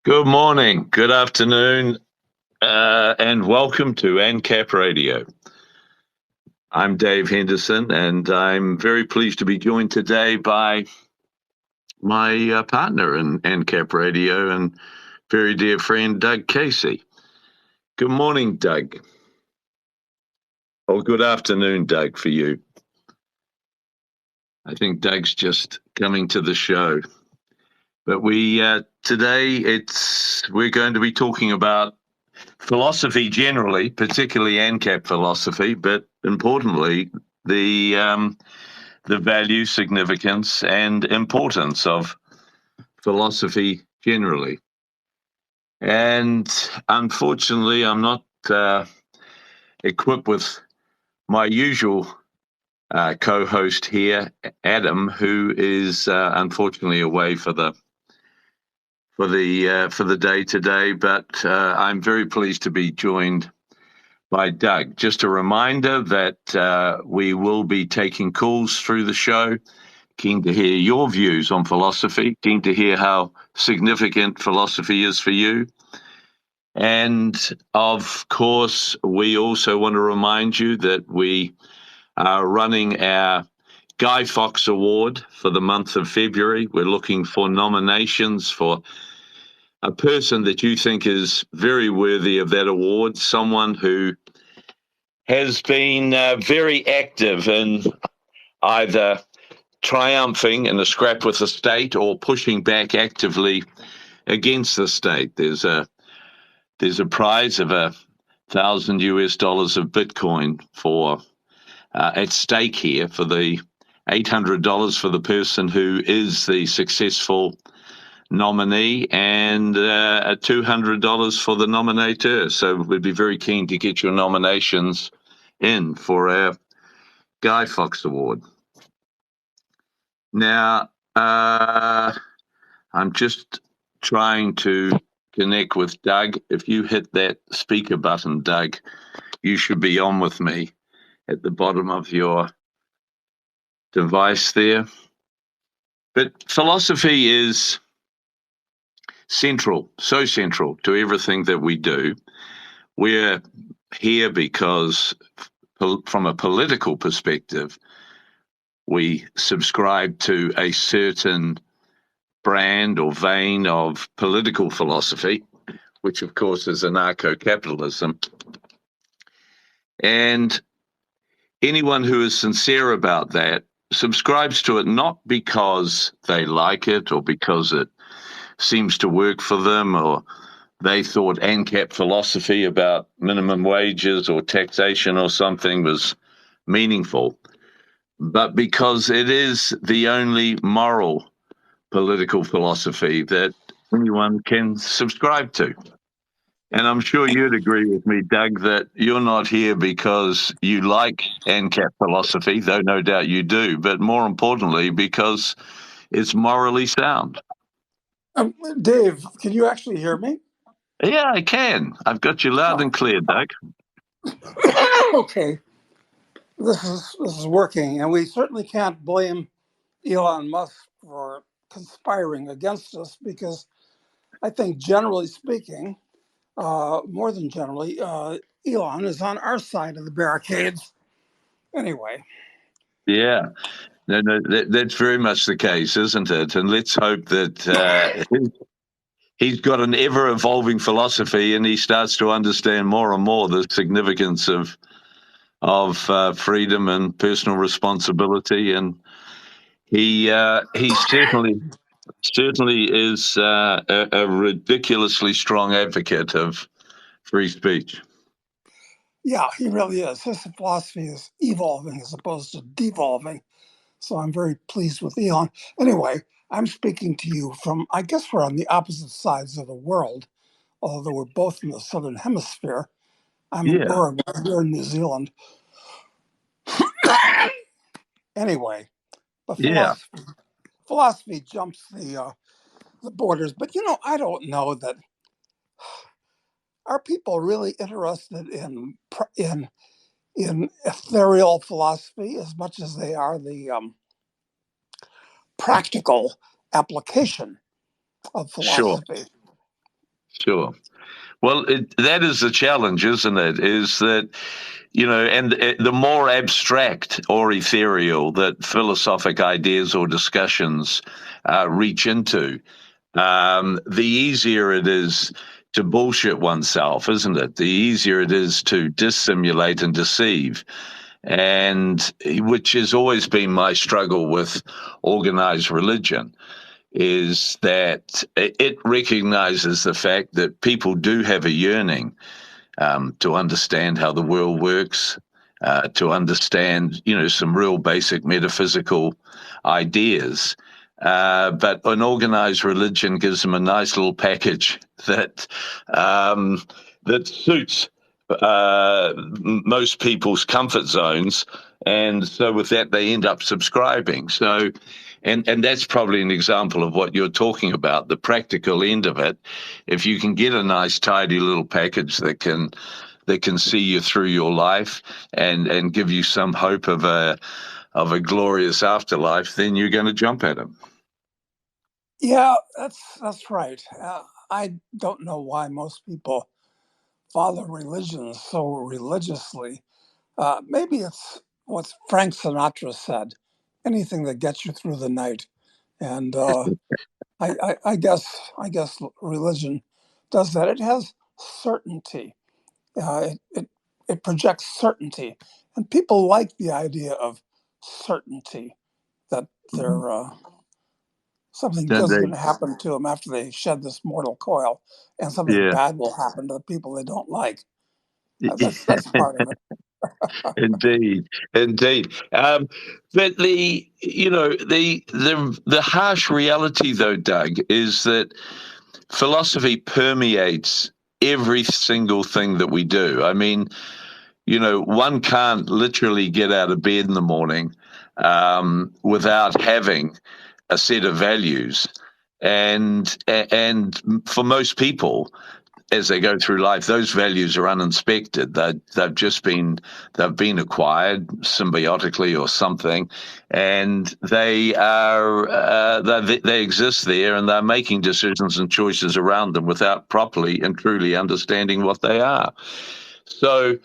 Good morning, good afternoon, and welcome to AnCap Radio. I'm Dave Henderson, and I'm very pleased to be joined today by my partner in AnCap Radio and very dear friend, Doug Casey. Good morning, Doug. Or good afternoon, Doug, for you. I think Doug's just coming to the show. But today we're going to be talking about philosophy generally, particularly AnCap philosophy, but importantly, the value, significance, and importance of philosophy generally. And unfortunately, I'm not equipped with my usual co-host here, Adam, who is unfortunately away for the day today, but I'm very pleased to be joined by Doug. Just a reminder that we will be taking calls through the show. Keen to hear your views on philosophy, keen to hear how significant philosophy is for you. And of course, we also want to remind you that we are running our Guy Fawkes Award for the month of February. We're looking for nominations for a person that you think is very worthy of that award, someone who has been very active in either triumphing in a scrap with the state or pushing back actively against the state. There's a prize of $1,000 of Bitcoin for at stake here for the $800 for the person who is the successful nominee and $200 for the nominator. So we'd be very keen to get your nominations in for our Guy Fawkes Award. Now, I'm just trying to connect with Doug. If you hit that speaker button, Doug, you should be on with me at the bottom of your device there. But philosophy is central, so central to everything that we do. We're here because from a political perspective, we subscribe to a certain brand or vein of political philosophy, which of course is anarcho-capitalism. And anyone who is sincere about that subscribes to it not because they like it or because it seems to work for them or they thought AnCap philosophy about minimum wages or taxation or something was meaningful, but because it is the only moral political philosophy that anyone can subscribe to. And I'm sure you'd agree with me, Doug, that you're not here because you like AnCap philosophy, though no doubt you do, but more importantly, because it's morally sound. Dave, can you actually hear me? Yeah, I can. I've got you loud and clear, Doug. Okay. This is working, and we certainly can't blame Elon Musk for conspiring against us because I think, generally speaking, more than generally, Elon is on our side of the barricades. Anyway. Yeah. No, that's very much the case, isn't it? And let's hope that he's got an ever-evolving philosophy and he starts to understand more and more the significance of freedom and personal responsibility. And he certainly is a ridiculously strong advocate of free speech. Yeah, he really is. His philosophy is evolving as opposed to devolving. So I'm very pleased with Elon. Anyway, I'm speaking to you from, I guess we're on the opposite sides of the world, although we're both in the southern hemisphere. I'm in Uruguay, you're in New Zealand. Anyway, but philosophy jumps the borders. But I don't know that. Are people really interested in ethereal philosophy as much as they are the practical application of philosophy? Sure. Sure. Well, that is the challenge, isn't it? Is that, and the more abstract or ethereal that philosophic ideas or discussions reach into, the easier it is to bullshit oneself, isn't it? The easier it is to dissimulate and deceive. And which has always been my struggle with organized religion, is that it recognizes the fact that people do have a yearning to understand how the world works, to understand, some real basic metaphysical ideas. But an organized religion gives them a nice little package that suits most people's comfort zones, and so with that they end up subscribing. So, and that's probably an example of what you're talking about, the practical end of it. If you can get a nice, tidy little package that can see you through your life and give you some hope of a glorious afterlife, then you're going to jump at it. Yeah, that's right. I don't know why most people follow religions so religiously. Maybe it's what Frank Sinatra said: anything that gets you through the night. And I guess religion does that. It has certainty. It projects certainty, and people like the idea of certainty that they're something Don't good's going they? to happen to them after they shed this mortal coil, and something Yeah. bad will happen to the people they don't like. That's part of it. Indeed, indeed. But the harsh reality, though, Doug, is that philosophy permeates every single thing that we do. I mean, one can't literally get out of bed in the morning without having a set of values, and for most people, as they go through life, those values are uninspected. They've been acquired symbiotically or something, and they exist there, and they're making decisions and choices around them without properly and truly understanding what they are. So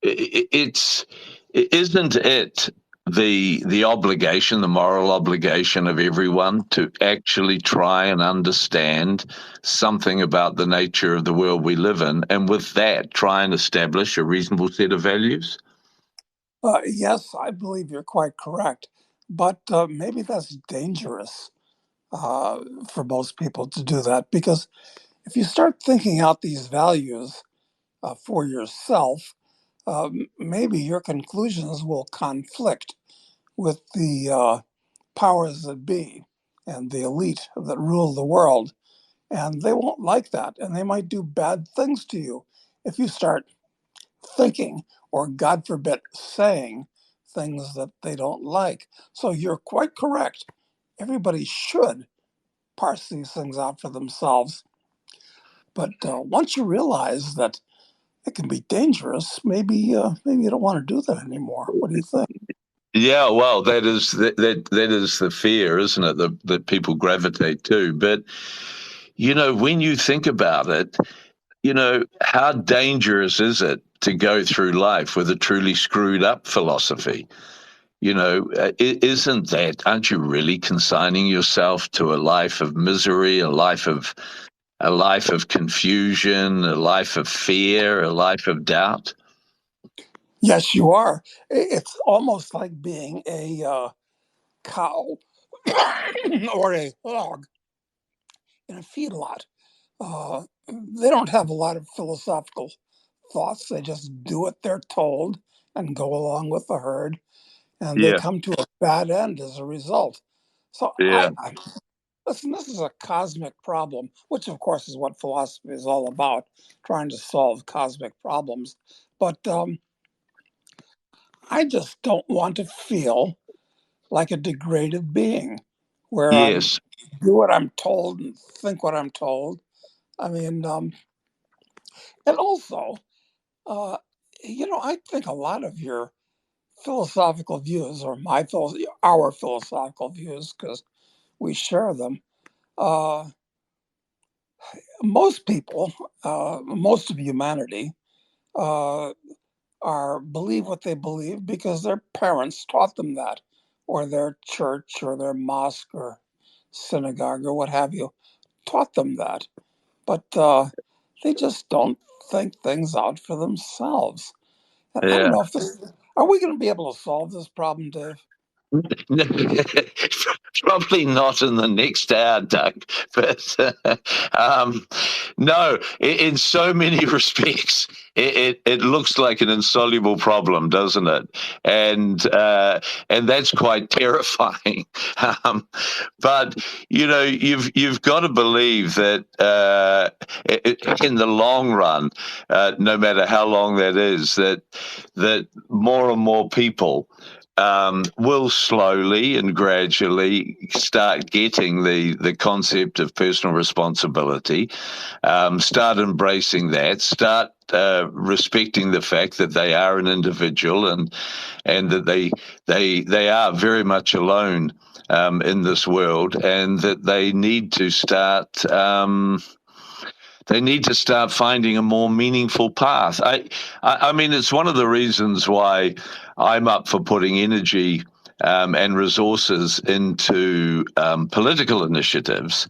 it's isn't it the obligation, the moral obligation of everyone to actually try and understand something about the nature of the world we live in, and with that try and establish a reasonable set of values? Yes, I believe you're quite correct, but maybe that's dangerous for most people to do that, because if you start thinking out these values for yourself, maybe your conclusions will conflict with the powers that be and the elite that rule the world. And they won't like that. And they might do bad things to you if you start thinking, or God forbid, saying things that they don't like. So you're quite correct. Everybody should parse these things out for themselves. But once you realize that it can be dangerous, maybe you don't want to do that anymore. What do you think? Yeah, well, that is the fear, isn't it, that people gravitate to. But when you think about it, how dangerous is it to go through life with a truly screwed up philosophy? Isn't that, aren't you really consigning yourself to a life of misery, a life of confusion, a life of fear, a life of doubt? Yes, you are. It's almost like being a cow or a hog in a feedlot. Uh, they don't have a lot of philosophical thoughts. They just do what they're told and go along with the herd, and they Yeah, come to a bad end as a result. So yeah, listen. This is a cosmic problem, which of course is what philosophy is all about, trying to solve cosmic problems. But I just don't want to feel like a degraded being, where I'm yes, do what I'm told and think what I'm told. I mean, and also, uh, I think a lot of your philosophical views, or our philosophical views, because we share them. Uh, most people, most of humanity, uh, believe what they believe because their parents taught them that, or their church, or their mosque, or synagogue, or what have you, taught them that. But they just don't think things out for themselves. And I don't Yeah. know if this. Are we going to be able to solve this problem, Dave? Probably not in the next hour, Doug. But no, in so many respects, it looks like an insoluble problem, doesn't it? And that's quite terrifying. Um, but you've got to believe that in the long run, no matter how long that is, that more and more people will slowly and gradually start getting the concept of personal responsibility, start embracing that, start respecting the fact that they are an individual and that they are very much alone in this world, and that they need to start. They need to start finding a more meaningful path. I mean, it's one of the reasons why I'm up for putting energy and resources into political initiatives,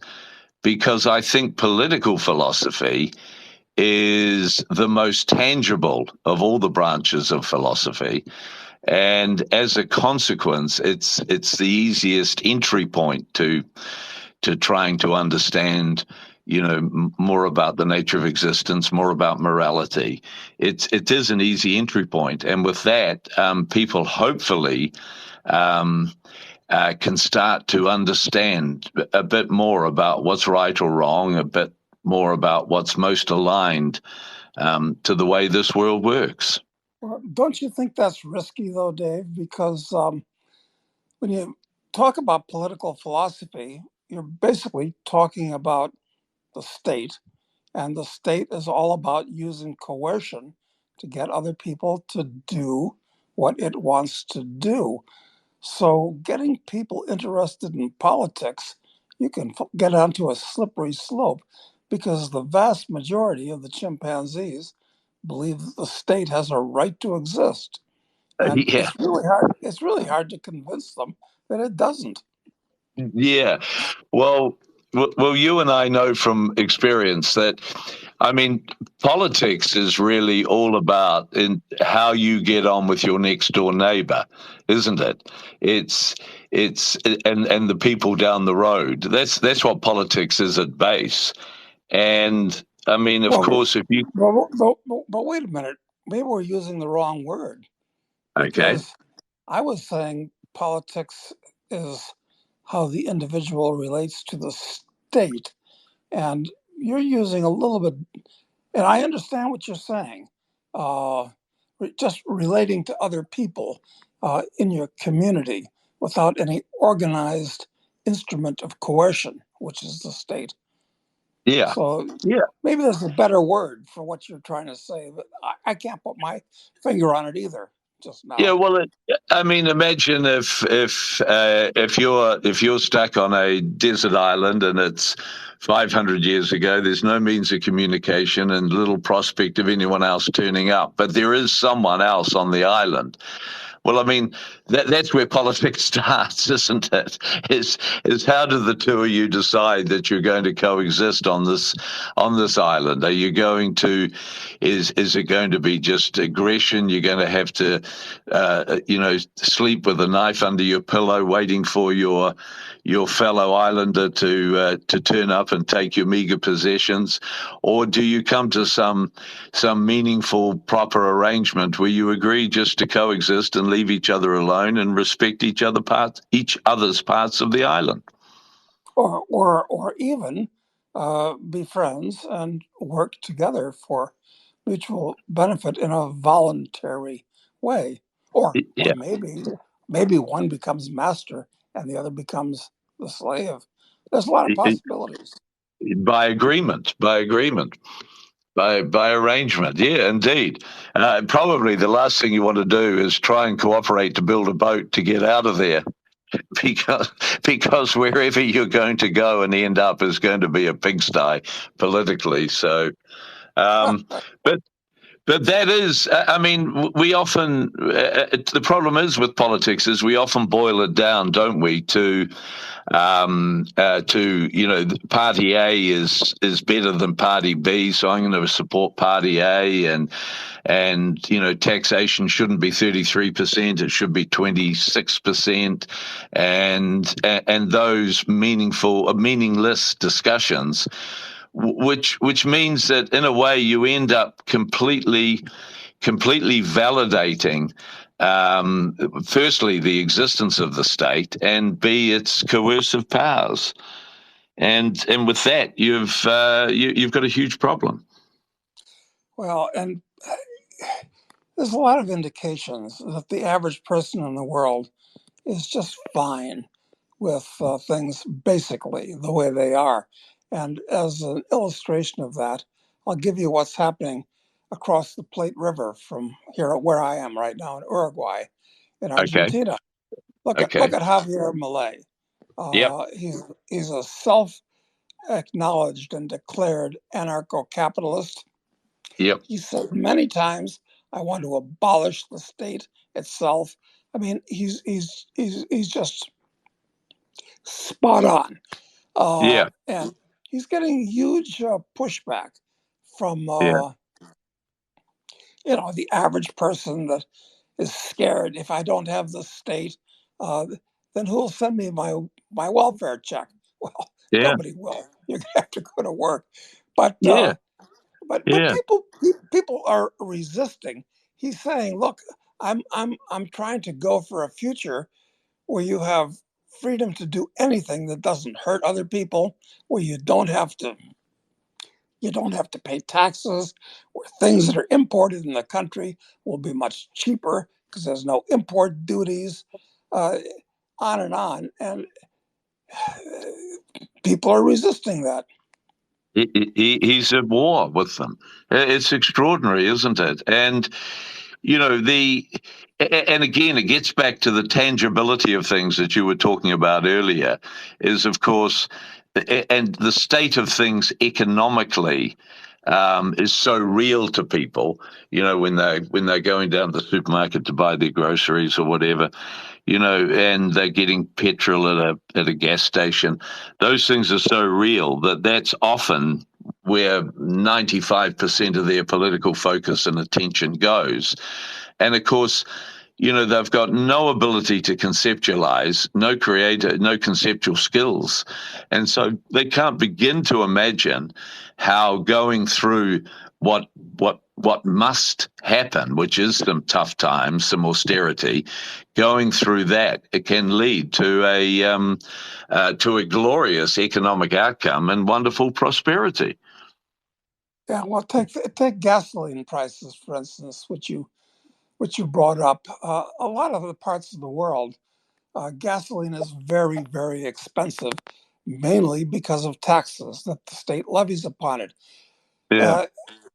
because I think political philosophy is the most tangible of all the branches of philosophy. And as a consequence, it's the easiest entry point to trying to understand, more about the nature of existence, more about morality. It is an easy entry point, and with that, people hopefully can start to understand a bit more about what's right or wrong, a bit more about what's most aligned to the way this world works. Well, don't you think that's risky, though, Dave? Because when you talk about political philosophy, you're basically talking about the state, and the state is all about using coercion to get other people to do what it wants to do. So, getting people interested in politics, you can get onto a slippery slope because the vast majority of the chimpanzees believe that the state has a right to exist. And Yeah, it's really hard to convince them that it doesn't. yeah. Well, you and I know from experience that, I mean, politics is really all about in how you get on with your next door neighbor, isn't it? It's it's and the people down the road. That's what politics is at base. And I mean, of Well, course, if you but wait a minute. Maybe we're using the wrong word, okay, because I was saying politics is how the individual relates to the state. And you're using a little bit, and I understand what you're saying, uh, just relating to other people in your community without any organized instrument of coercion, which is the state. yeah, So yeah. maybe there's a better word for what you're trying to say, but I can't put my finger on it either just Yeah, now. well, I mean, imagine if you're stuck on a desert island and it's 500 years ago. There's no means of communication and little prospect of anyone else turning up, but there is someone else on the island. Well, I mean, that's where politics starts, isn't it? Is how do the two of you decide that you're going to coexist on this island? Are you going to is it going to be just aggression? You're going to have to sleep with a knife under your pillow, waiting for your fellow islander to turn up and take your meager possessions, or do you come to some meaningful, proper arrangement where you agree just to coexist and leave each other alone and respect each other's parts of the island? Or even be friends and work together for mutual benefit in a voluntary way, or Yeah, maybe one becomes master and the other becomes the slave. There's a lot of possibilities. by agreement, by arrangement. Yeah, indeed. Probably the last thing you want to do is try and cooperate to build a boat to get out of there. because because wherever you're going to go and end up is going to be a pigsty politically. So, but that is, I mean, we often, the problem is with politics is we often boil it down, don't we, to party A is better than party B, so I'm going to support party A, and taxation shouldn't be 33%, it should be 26%, and those meaningless discussions, which means that in a way you end up completely validating, firstly, the existence of the state, and B, its coercive powers. And with that, you've got a huge problem. Well, and there's a lot of indications that the average person in the world is just fine with things basically the way they are. And as an illustration of that, I'll give you what's happening across the Plate River from here where I am right now in Uruguay, in Okay. Argentina. Look at Javier Milei. Yep. He's a self-acknowledged and declared anarcho-capitalist. Yep. He said many times, "I want to abolish the state itself." I mean, he's just spot on. Yeah. And he's getting huge pushback from Yeah. the average person that is scared. If I don't have the state, then who'll send me my welfare check? Well, Yeah. nobody will. You're gonna have to go to work. But Yeah. but Yeah. people are resisting. He's saying, "Look, I'm trying to go for a future where you have freedom to do anything that doesn't hurt other people, where you don't have to pay taxes, where things that are imported in the country will be much cheaper because there's no import duties, uh, on and on." And people are resisting that. He's at war with them. It's extraordinary, isn't it? And and again, it gets back to the tangibility of things that you were talking about earlier. Is of course, and the state of things economically is so real to people. When they're going down to the supermarket to buy their groceries or whatever, and they're getting petrol at a gas station. Those things are so real that's often where 95% of their political focus and attention goes. And of course, they've got no ability to conceptualize, no conceptual skills. And so they can't begin to imagine how going through what must happen, which is some tough times, some austerity, going through that, it can lead to a glorious economic outcome and wonderful prosperity. Yeah, well, take gasoline prices, for instance, which you brought up. A lot of the parts of the world, gasoline is very, very expensive, mainly because of taxes that the state levies upon it. Yeah, Uh,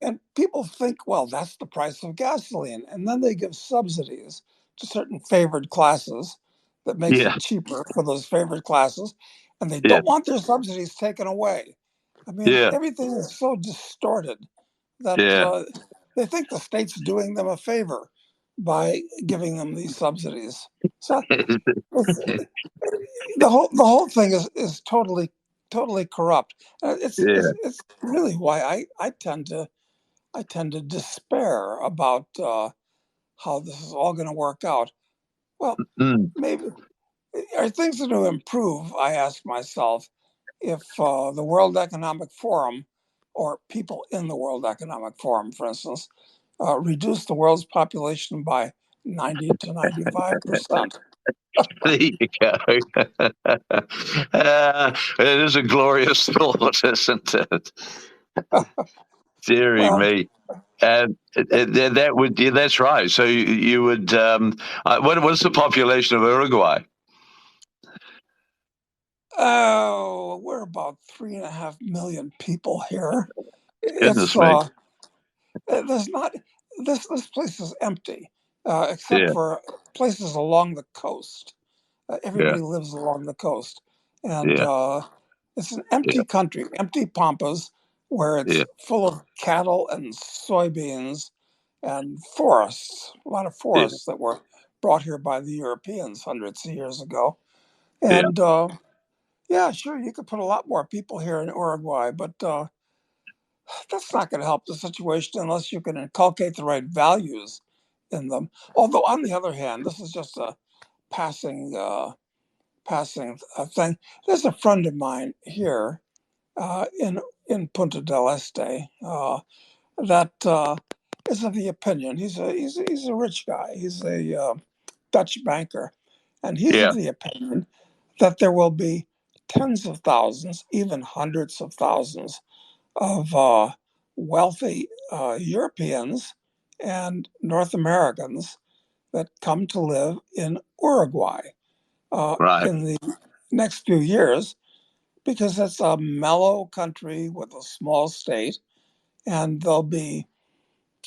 and people think, well, that's the price of gasoline. And then they give subsidies to certain favored classes that makes yeah, it cheaper for those favored classes. And they yeah, don't want their subsidies taken away. I mean, yeah, everything is so distorted that yeah. they think the state's doing them a favor by giving them these subsidies. So the whole thing is totally corrupt. Yeah. It's really why I tend to despair about how this is all going to work out. Well, Mm. maybe are things going to improve? I ask myself if the World Economic Forum or people in the World Economic Forum, for instance, reduce the world's population by 90 to 95%. There you go. It is a glorious thought, isn't it? Deary Well, me. That would, yeah, that's right. So you would. What's the population of Uruguay? oh, we're about 3.5 million people here. It's Goodness me. there's not this place is empty, except Yeah, for places along the coast. Yeah. Everybody lives along the coast. And Yeah. it's an Yeah. empty country, empty pampas, where it's Yeah. full of cattle and soybeans and forests, a lot of Yeah. forests that were brought here by the Europeans hundreds of years ago. Yeah. And yeah, sure, you could put a lot more people here in Uruguay, but that's not going to help the situation unless you can inculcate the right values in them. Although, on the other hand, this is just a passing passing thing. There's a friend of mine here in Punta del Este that is of the opinion. He's a rich guy. He's a Dutch banker, and he's Yeah. of the opinion that there will be tens of thousands, even hundreds of thousands of wealthy Europeans and North Americans that come to live in Uruguay Right. in the next few years because it's a mellow country with a small state, and they'll be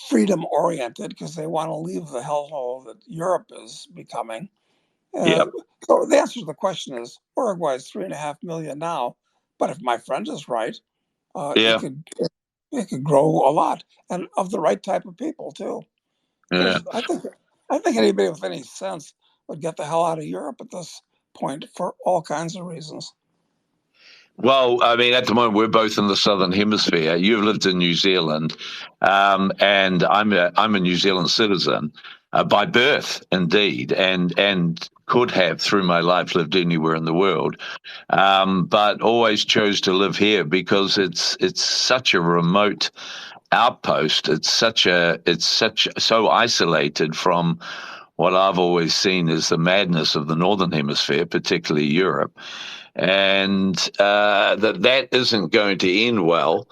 freedom oriented because they want to leave the hellhole that Europe is becoming. Yeah. Uh, so the answer to the question is Uruguay is 3.5 million now, but if my friend is right, uh, it Yeah. could it could grow a lot, and of the right type of people too. Yeah. Because I think anybody with any sense would get the hell out of Europe at this point for all kinds of reasons. Well, I mean, at the moment we're both in the southern hemisphere. You've lived in New Zealand, and I'm a New Zealand citizen by birth, indeed, and could have through my life lived anywhere in the world, but always chose to live here because it's such a remote outpost. It's such so isolated from what I've always seen as the madness of the northern hemisphere, particularly Europe, and that isn't going to end well.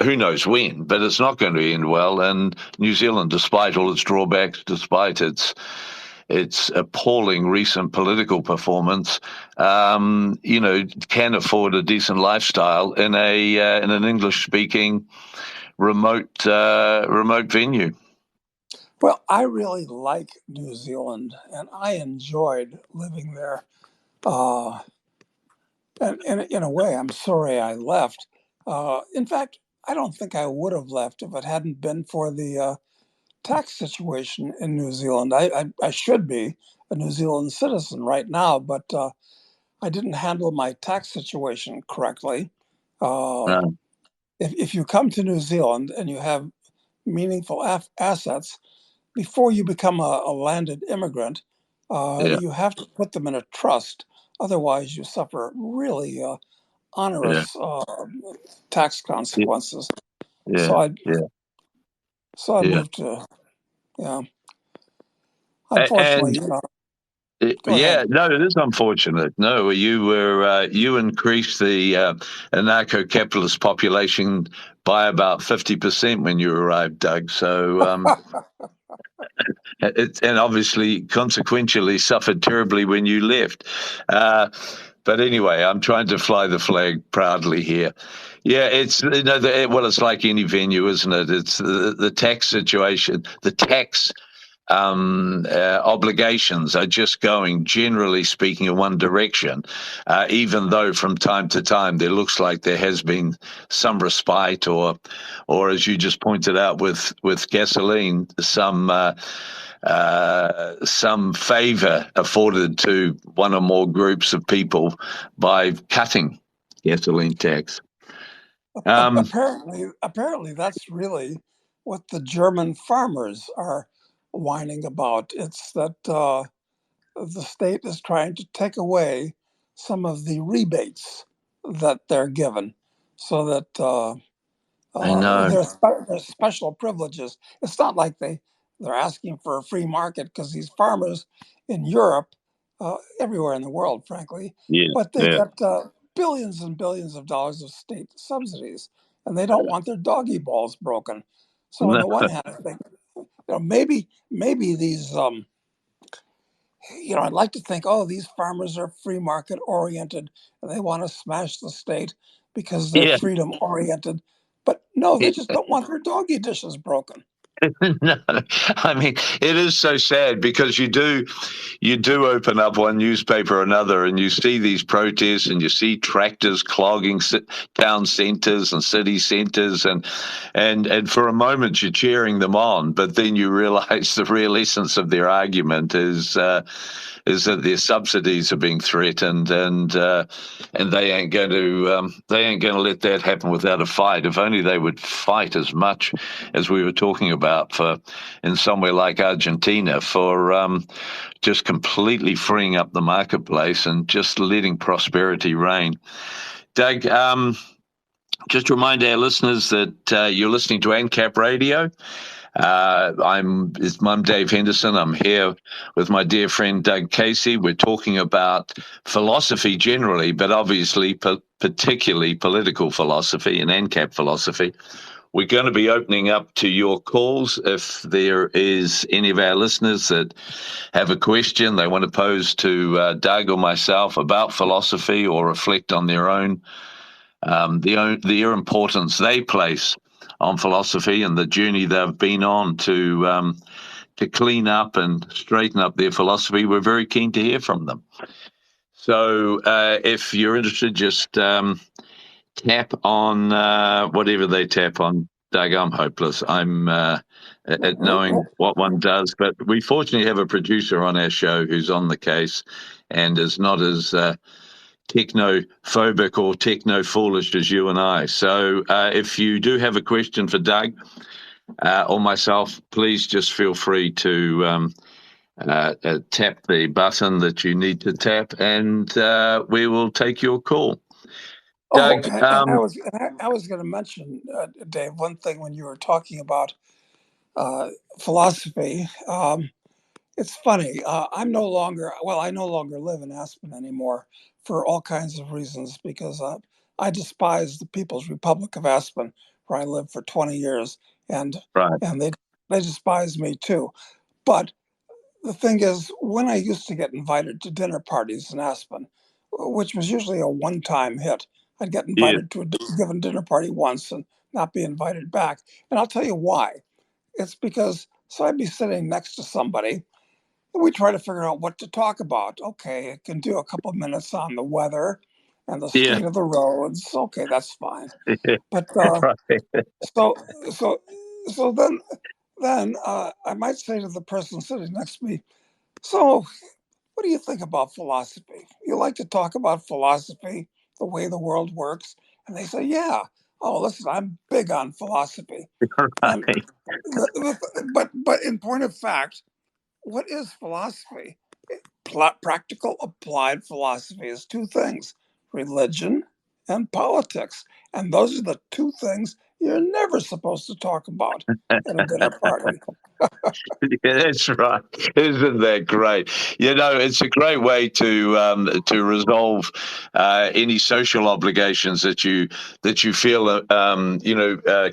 Who knows when, but it's not going to end well. And New Zealand, despite all its drawbacks, despite its appalling recent political performance, can afford a decent lifestyle in an English-speaking remote venue. Well, I really like New Zealand, and I enjoyed living there. Uh, and in a way, I'm sorry I left. In fact, I don't think I would have left if it hadn't been for the tax situation in New Zealand. I should be a New Zealand citizen right now, but I didn't handle my tax situation correctly. Uh, Uh, if you come to New Zealand and you have meaningful assets, before you become a landed immigrant, yeah, you have to put them in a trust. Otherwise, you suffer really yeah, onerous tax yeah, consequences. yeah, So I yeah, so I yeah. moved to yeah. And Unfortunately, go ahead. yeah, no, it is unfortunate. No, you increased the anarcho-capitalist population by about 50% when you arrived, Doug. So and obviously consequentially suffered terribly when you left. Uh, but anyway, I'm trying to fly the flag proudly here. Yeah, well, it's like any venue, isn't it? It's the tax situation, the tax obligations are just going, generally speaking, in one direction, even though from time to time there looks like there has been some respite, or as you just pointed out with gasoline, some favor afforded to one or more groups of people by cutting gasoline tax. Um, Apparently, that's really what the German farmers are whining about. It's that the state is trying to take away some of the rebates that they're given, so that I know. there's special privileges. It's not like they're asking for a free market because these farmers in Europe, everywhere in the world, frankly, Yeah, but they yeah. get billions and billions of dollars of state subsidies, and they don't want their doggy balls broken. So on No, the one hand, I think maybe these I'd like to think, oh, these farmers are free market oriented and they want to smash the state because they're yeah. freedom oriented. But no, they just don't want their doggy dishes broken. No, I mean, it is so sad because you do open up one newspaper or another and you see these protests and you see tractors clogging town centers and city centers, and for a moment you're cheering them on, but then you realize the real essence of their argument is that their subsidies are being threatened, and they ain't going to let that happen without a fight. If only they would fight as much as we were talking about for in somewhere like Argentina for just completely freeing up the marketplace and just letting prosperity reign. Doug, just remind our listeners that you're listening to AnCap Radio. I'm Dave Henderson. I'm here with my dear friend Doug Casey. We're talking about philosophy generally, but obviously particularly political philosophy and AnCap philosophy. We're going to be opening up to your calls. If there is any of our listeners that have a question they want to pose to Doug or myself about philosophy or reflect on their own, the importance they place on philosophy and the journey they've been on to clean up and straighten up their philosophy, we're very keen to hear from them. So if you're interested, just tap on whatever they tap on. Doug, I'm hopeless. I'm at knowing what one does, but we fortunately have a producer on our show who's on the case and is not as technophobic or techno-foolish as you and I. So if you do have a question for Doug or myself, please just feel free to tap the button that you need to tap, and we will take your call. Oh, Doug, I was going to mention, Dave, one thing when you were talking about philosophy. It's funny. I no longer live in Aspen anymore for all kinds of reasons because I despise the People's Republic of Aspen, where I lived for 20 years, and right. and they despise me too. But the thing is, when I used to get invited to dinner parties in Aspen, which was usually a one-time hit, I'd get Yeah. invited to a given dinner party once and not be invited back. And I'll tell you why. It's because so I'd be sitting next to somebody and we try to figure out what to talk about. Okay, I can do a couple of minutes on the weather and the Yeah. state of the roads. Okay, that's fine. But Right. so so so then I might say to the person sitting next to me, "So, what do you think about philosophy? You like to talk about philosophy, the way the world works?" And they say, "Yeah." Oh, listen, I'm big on philosophy. And Right. but in point of fact, what is philosophy? Practical applied philosophy is two things: religion and politics. And those are the two things you're never supposed to talk about at a dinner party. Yeah, that's right. Isn't that great? It's a great way to resolve any social obligations that you feel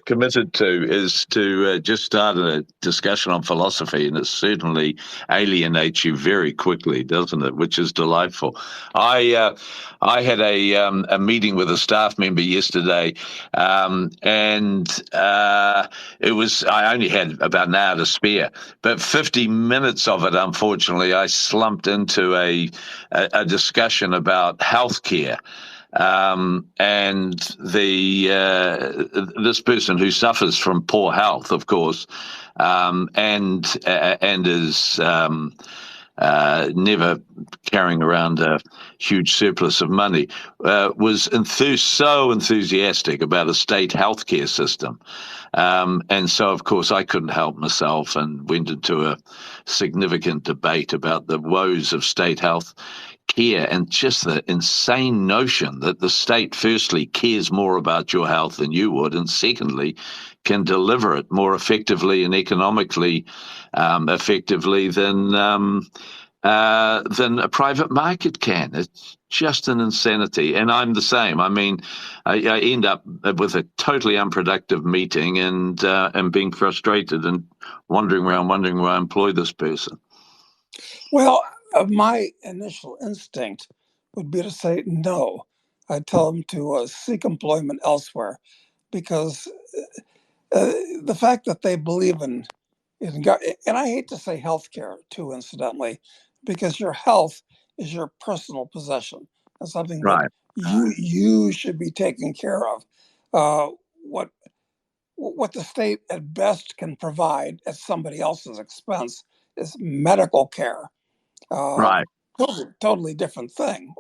committed to, is to just start a discussion on philosophy, and it certainly alienates you very quickly, doesn't it? Which is delightful. I had a meeting with a staff member yesterday, and I only had about an hour to spare. But 50 minutes of it, unfortunately, I slumped into a discussion about healthcare. And this person who suffers from poor health, of course, and is never carrying around a huge surplus of money, was so enthusiastic about a state healthcare system. And so, of course, I couldn't help myself and went into a significant debate about the woes of state health care and just the insane notion that the state, firstly, cares more about your health than you would, and secondly, can deliver it more effectively and economically effectively than a private market can. It's just an insanity. And I'm the same. I mean, I end up with a totally unproductive meeting and being frustrated and wondering why I employ this person. Well, my initial instinct would be to say no. I'd tell them to seek employment elsewhere because the fact that they believe in and I hate to say healthcare too, incidentally, because your health is your personal possession. It's something that Right. you should be taking care of. What the state at best can provide at somebody else's expense is medical care. Uh, Right. totally different thing.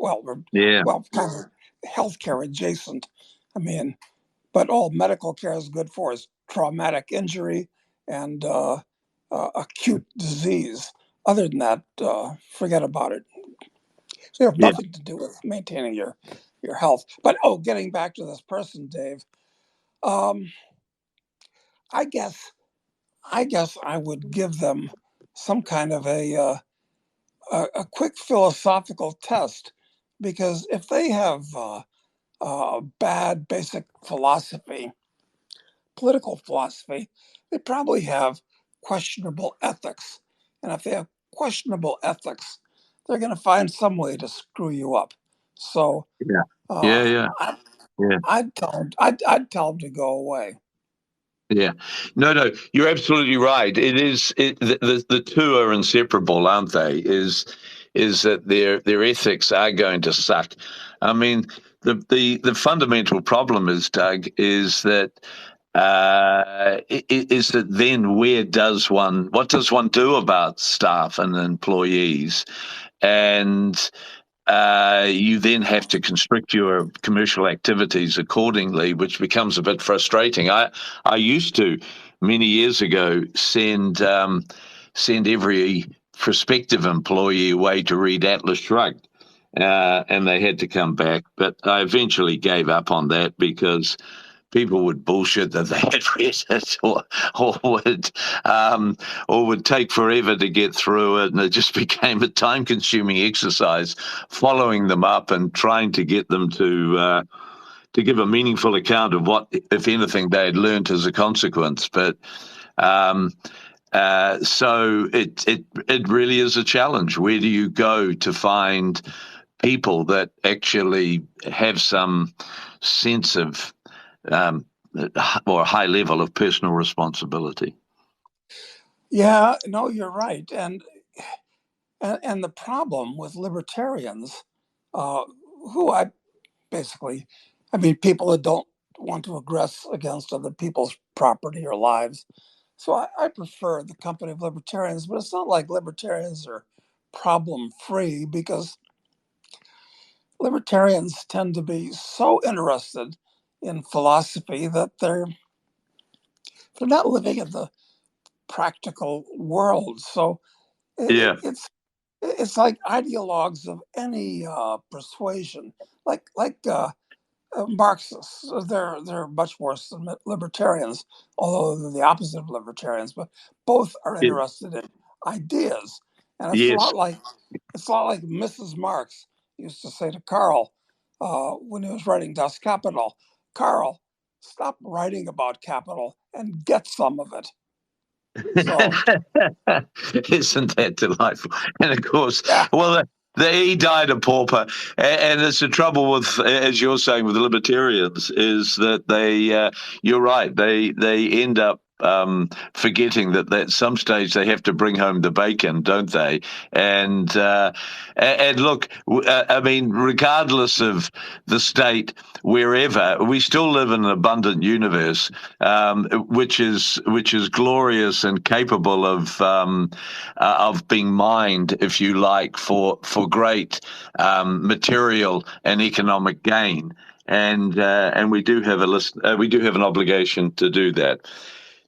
Yeah. Kind of healthcare adjacent. I mean, but all medical care is good for is traumatic injury and acute disease. Other than that, forget about it. So you have Yeah. nothing to do with maintaining your health. But getting back to this person, Dave, um, I guess I would give them some kind of a quick philosophical test, because if they have bad basic philosophy, political philosophy, they probably have questionable ethics. And if they have questionable ethics, they're going to find some way to screw you up. So Yeah. uh, Yeah. Yeah. I, Yeah. I'd tell them to go away. Yeah, no, you're absolutely right. It is the two are inseparable, aren't they? Is that their ethics are going to suck? I mean, the fundamental problem is, Doug, is that is that then what does one do about staff and employees? And you then have to constrict your commercial activities accordingly, which becomes a bit frustrating. I used to many years ago send every prospective employee away to read Atlas Shrugged, and they had to come back. But I eventually gave up on that because people would bullshit that they had read it, or would or would take forever to get through it, and it just became a time-consuming exercise following them up and trying to get them to give a meaningful account of what, if anything, they had learned as a consequence. But um, so it really is a challenge. Where do you go to find people that actually have some sense of um, or a high level of personal responsibility? Yeah, no, you're right. And the problem with libertarians, uh, who I basically, I mean, people that don't want to aggress against other people's property or lives. So I prefer the company of libertarians, but it's not like libertarians are problem free, because libertarians tend to be so interested in philosophy that they're not living in the practical world. So Yeah, it's like ideologues of any persuasion, like Marxists. They're much worse than libertarians, although they're the opposite of libertarians. But both are yeah, interested in ideas, and yes. it's a lot like Mrs. Marx used to say to Karl when he was writing Das Kapital. Karl, stop writing about capital and get some of it. So Isn't that delightful? And of course, yeah, well, he died a pauper, and it's the trouble with, as you're saying, with the libertarians, is that you're right, they end up forgetting that at some stage they have to bring home the bacon, don't they? And and look, I mean, regardless of the state, wherever we still live in an abundant universe, which is glorious and capable of being mined, if you like, for great material and economic gain. And we do have we do have an obligation to do that.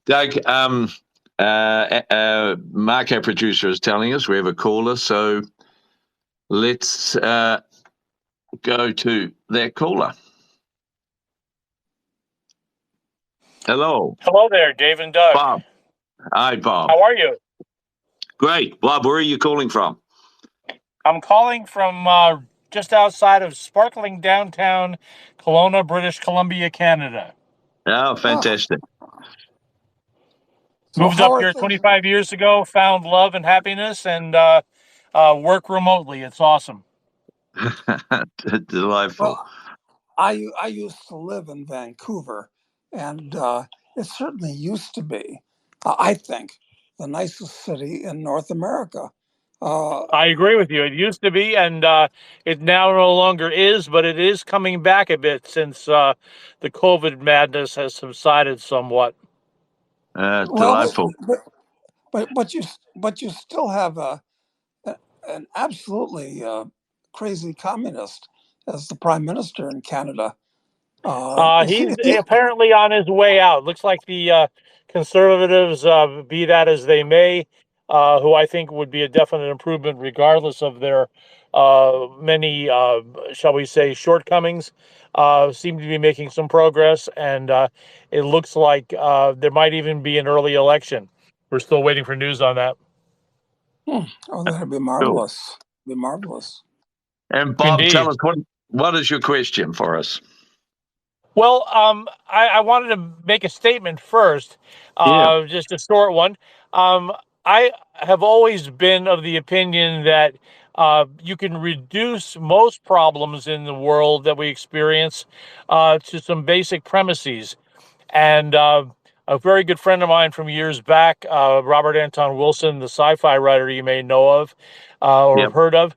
Doug, Mark, our producer, is telling us we have a caller, so let's go to that caller. Hello, Hello there, Dave and Doug. Bob. Hi, Bob. How are you? Great. Bob, where are you calling from? I'm calling from just outside of sparkling downtown Kelowna, British Columbia, Canada. Oh, oh, fantastic. so Moved how up are here things? 25 years ago, found love and happiness, and work remotely. It's awesome. Delightful. Well, I used to live in Vancouver, and it certainly used to be, I think, the nicest city in North America. I agree with you. It used to be, and it now no longer is, but it is coming back a bit since the COVID madness has subsided somewhat. Well, Delightful. but you still have an absolutely crazy communist as the prime minister in Canada. He's apparently on his way out. Looks like the conservatives, be that as they may, who I think would be a definite improvement regardless of their many, shall we say, shortcomings, seem to be making some progress. And it looks like there might even be an early election. We're still waiting for news on that. Oh, that'd be Cool. marvelous. Be marvelous. And Bob, Indeed. tell us what is your question for us? Well, I wanted to make a statement first, just a short one. I have always been of the opinion that you can reduce most problems in the world that we experience to some basic premises. And a very good friend of mine from years back, Robert Anton Wilson, the sci-fi writer you may know of or have heard of,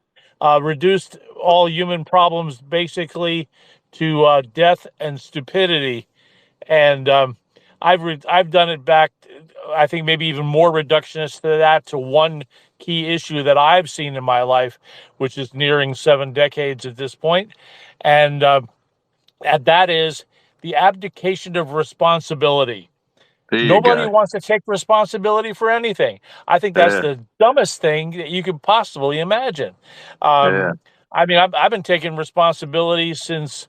reduced all human problems basically to death and stupidity. And I've done it back, I think maybe even more reductionist to that, to one key issue that I've seen in my life, which is nearing 7 decades at this point. And that is the abdication of responsibility. There you Nobody go. wants to take responsibility for anything. I think that's Yeah, the dumbest thing that you could possibly imagine. yeah, I mean, I've been taking responsibility since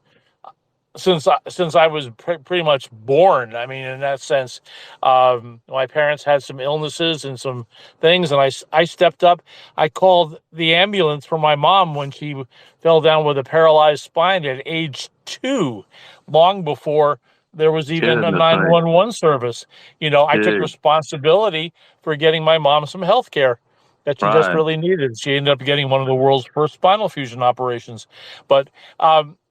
I was pretty much born. I mean, in that sense, my parents had some illnesses and some things, and I stepped up. I called the ambulance for my mom when she fell down with a paralyzed spine at age 2, long before there was even a goodness me. 911 service. I took Yeah, responsibility for getting my mom some health care that she right. desperately needed. She ended up getting one of the world's first spinal fusion operations. But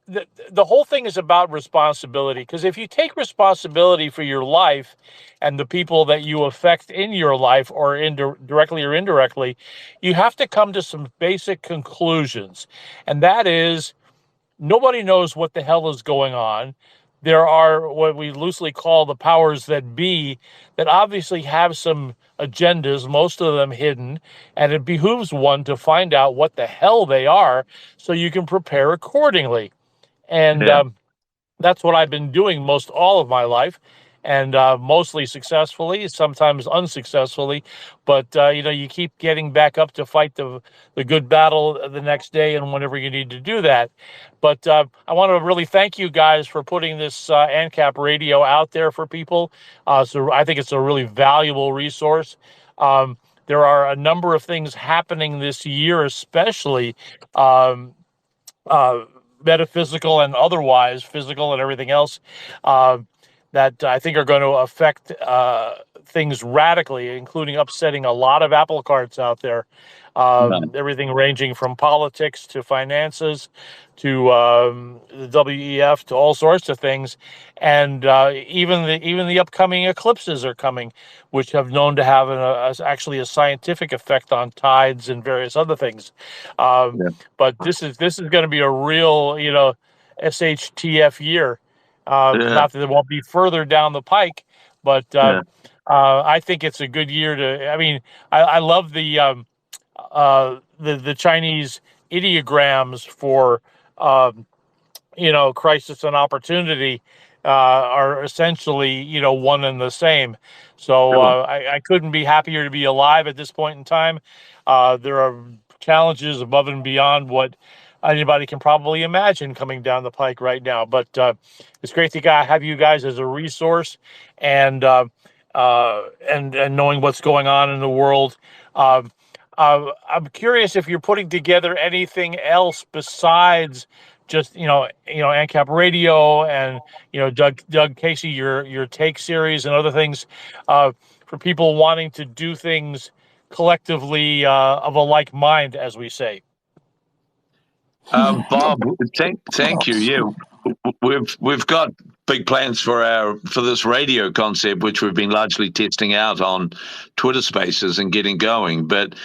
the whole thing is about responsibility, because if you take responsibility for your life and the people that you affect in your life, or directly or indirectly, you have to come to some basic conclusions. And that is, nobody knows what the hell is going on. There are what we loosely call the powers that be, that obviously have some agendas, most of them hidden, and it behooves one to find out what the hell they are so you can prepare accordingly. And Yeah, that's what I've been doing most all of my life, and mostly successfully, sometimes unsuccessfully. But you keep getting back up to fight the good battle the next day, and whenever you need to do that. But I want to really thank you guys for putting this AnCap radio out there for people. So I think it's a really valuable resource. There are a number of things happening this year, especially. Uh, Metaphysical and otherwise, physical and everything else, uh, that I think are going to affect things radically, including upsetting a lot of apple carts out there. right. Everything ranging from politics to finances to the WEF to all sorts of things, and even the upcoming eclipses are coming, which have known to have actually a scientific effect on tides and various other things. Um, Yeah, but this is going to be a real, SHTF year. yeah, Not that it won't be further down the pike, but yeah. I think it's a good year to. I mean, I love the Chinese ideograms for crisis and opportunity are essentially, one and the same. So Sure. I couldn't be happier to be alive at this point in time. There are challenges above and beyond what anybody can probably imagine coming down the pike right now. But it's great to have you guys as a resource, and and knowing what's going on in the world. I'm curious if you're putting together anything else besides just AnCap Radio and Doug Casey, your Take series and other things, for people wanting to do things collectively of a like mind, as we say. Bob, thank you. Yeah, we've got big plans for this radio concept, which we've been largely testing out on Twitter Spaces and getting going. But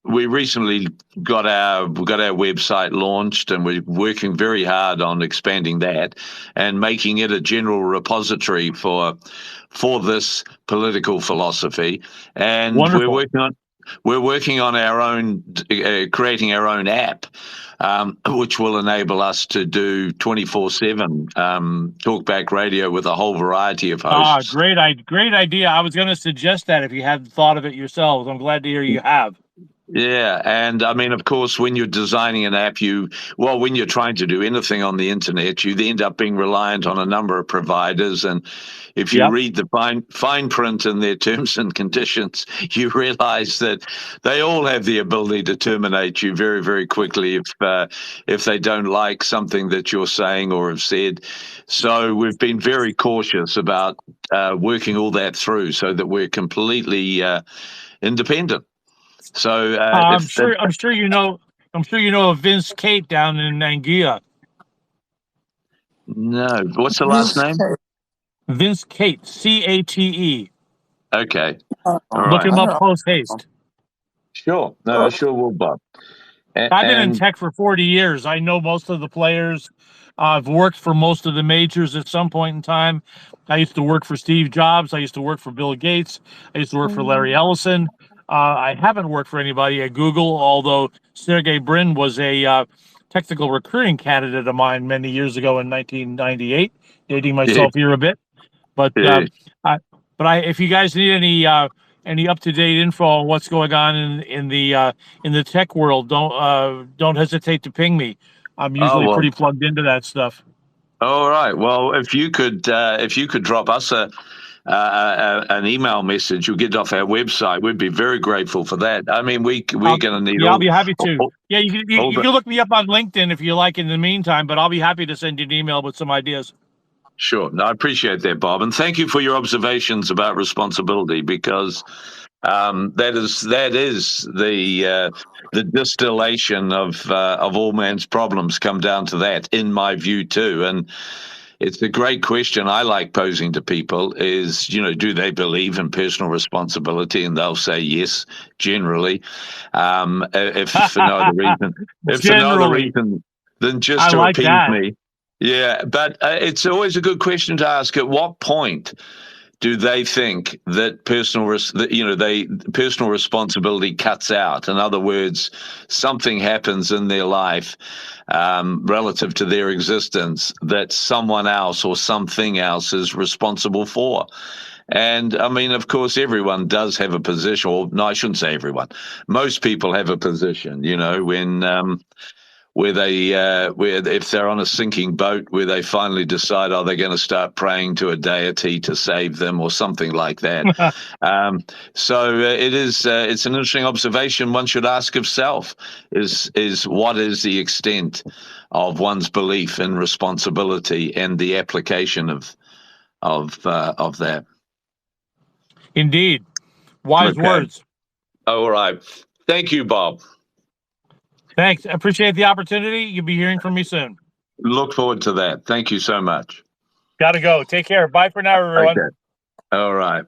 we recently got our website launched, and we're working very hard on expanding that and making it a general repository for this political philosophy. And Wonderful. we're working on our own, creating our own app, which will enable us to do 24/7 talkback radio with a whole variety of hosts. Great idea. I was going to suggest that if you hadn't thought of it yourselves. I'm glad to hear you have. Yeah, and I mean, of course, when you're designing an app, when you're trying to do anything on the internet, you end up being reliant on a number of providers. And if you read the fine print in their terms and conditions, you realize that they all have the ability to terminate you very, very quickly if they don't like something that you're saying or have said. So we've been very cautious about working all that through so that we're completely independent. So I'm sure you know of Vince Kate down in Anguilla. No, what's the last name? Vince Kate, Cate. Okay, all right. Look him up post haste. Sure, no, sure will, Bob. I've been in tech for 40 years. I know most of the players. I've worked for most of the majors at some point in time. I used to work for Steve Jobs. I used to work for Bill Gates. I used to work for Larry Ellison. I haven't worked for anybody at Google, although Sergey Brin was a technical recruiting candidate of mine many years ago in 1998, dating myself here a bit. But if you guys need any up-to-date info on what's going on in the tech world, don't hesitate to ping me. I'm usually pretty plugged into that stuff. All right. Well, if you could drop us an email message, you'll get it off our website. We'd be very grateful for that. I mean, we're going to need. Yeah, I'll be happy to. You can look me up on LinkedIn if you like in the meantime, but I'll be happy to send you an email with some ideas. Sure. No, I appreciate that, Bob, and thank you for your observations about responsibility, because that is the distillation of all man's problems come down to that, in my view too. And it's a great question I like posing to people is, do they believe in personal responsibility? And they'll say yes, generally. If for no other reason, than just to appease me. Yeah, but it's always a good question to ask. At what point do they think that personal responsibility cuts out? In other words, something happens in their life relative to their existence that someone else or something else is responsible for. And I mean, of course, everyone does have a position. Or no, I shouldn't say everyone. Most people have a position. When where if they're on a sinking boat, where they finally decide, they're going to start praying to a deity to save them or something like that. So it's an interesting observation one should ask of self, is what is the extent of one's belief in responsibility and the application of that. Indeed. Wise words. All right. Thank you, Bob. Thanks. I appreciate the opportunity. You'll be hearing from me soon. Look forward to that. Thank you so much. Got to go. Take care. Bye for now, everyone. Okay. All right.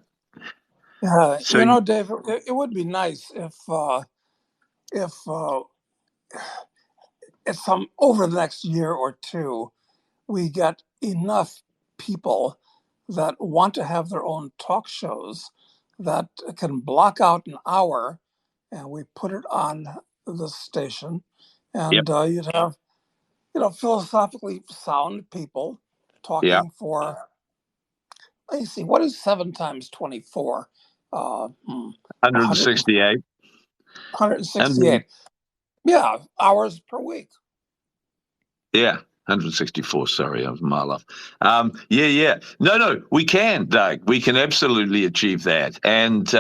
Dave, it would be nice if over the next year or two, we get enough people that want to have their own talk shows that can block out an hour, and we put it on the station, and you'd have, philosophically sound people talking for. Let me see, what is 7 times 24? 168. 168. Yeah, hours per week. Yeah. 164, sorry, I was a mile off. No, we can, Doug. We can absolutely achieve that. And,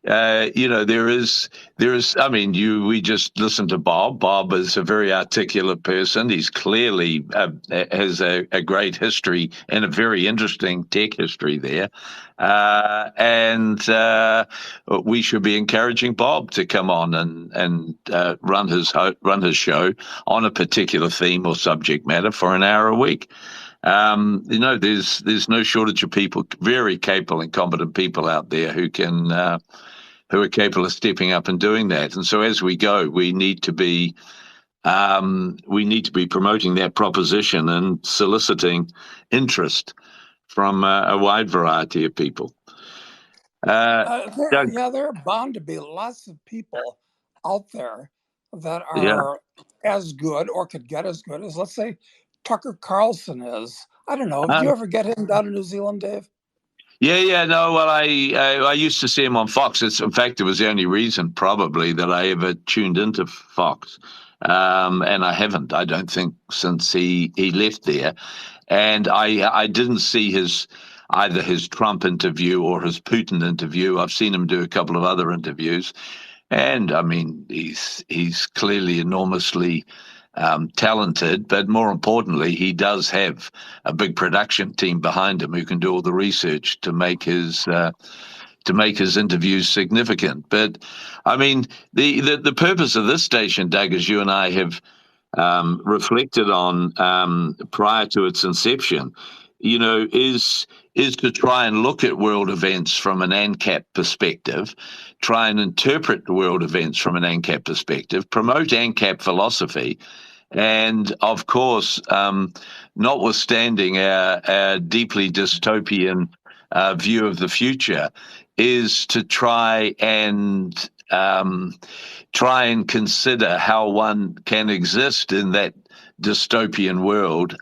there is, we just listened to Bob. Bob is a very articulate person. He's clearly has a great history and a very interesting tech history there. And we should be encouraging Bob to come on and run his show on a particular theme or subject matter for an hour a week. There's no shortage of people, very capable and competent people out there who are capable of stepping up and doing that. And so as we go, we need to be promoting that proposition and soliciting interest from a wide variety of people. Doug, there are bound to be lots of people out there that yeah. are as good or could get as good as, let's say, Tucker Carlson is. I don't know. Did you ever get him down in New Zealand, Dave? Yeah. No, well, I used to see him on Fox. In fact, it was the only reason probably that I ever tuned into Fox. And I haven't, I don't think, since he left there. And I didn't see either his Trump interview or his Putin interview. I've seen him do a couple of other interviews. And I mean, he's clearly enormously talented, but more importantly, he does have a big production team behind him who can do all the research to make his interviews significant. But I mean, the purpose of this station, Doug, as you and I have reflected on prior to its inception, is to try and look at world events from an AnCap perspective, try and interpret the world events from an AnCap perspective, promote AnCap philosophy, and of course, notwithstanding our deeply dystopian view of the future, is to try and consider how one can exist in that dystopian world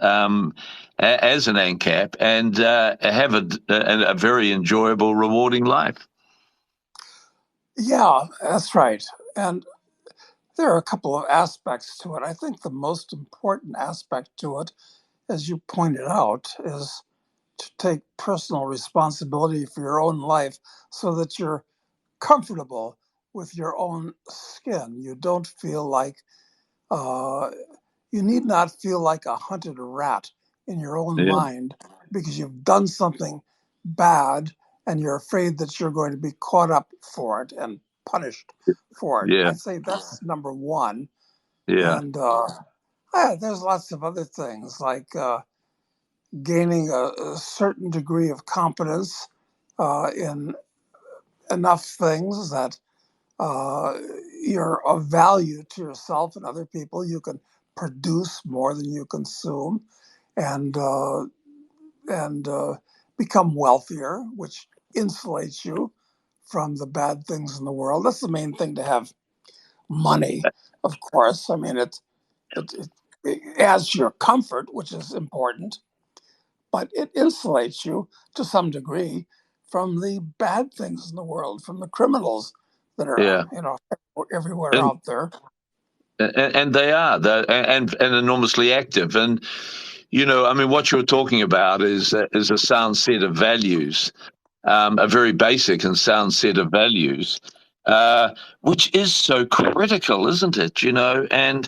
as an ANCAP and have a very enjoyable, rewarding life. Yeah, that's right. And there are a couple of aspects to it. I think the most important aspect to it, as you pointed out, is to take personal responsibility for your own life so that you're comfortable with your own skin. You don't feel like, you need not feel like a hunted rat in your own mind because you've done something bad and you're afraid that you're going to be caught up for it and punished for it. Yeah. I'd say that's number one. Yeah. And there's lots of other things like gaining a certain degree of competence in enough things that you're of value to yourself and other people. You can produce more than you consume, and become wealthier, which insulates you from the bad things in the world. That's the main thing, to have money, of course. I mean, it adds to your comfort, which is important, but it insulates you to some degree from the bad things in the world, from the criminals that are, everywhere and, out there. And they are, and enormously active. And, I mean, what you're talking about is a sound set of values, a very basic and sound set of values, which is so critical, isn't it? And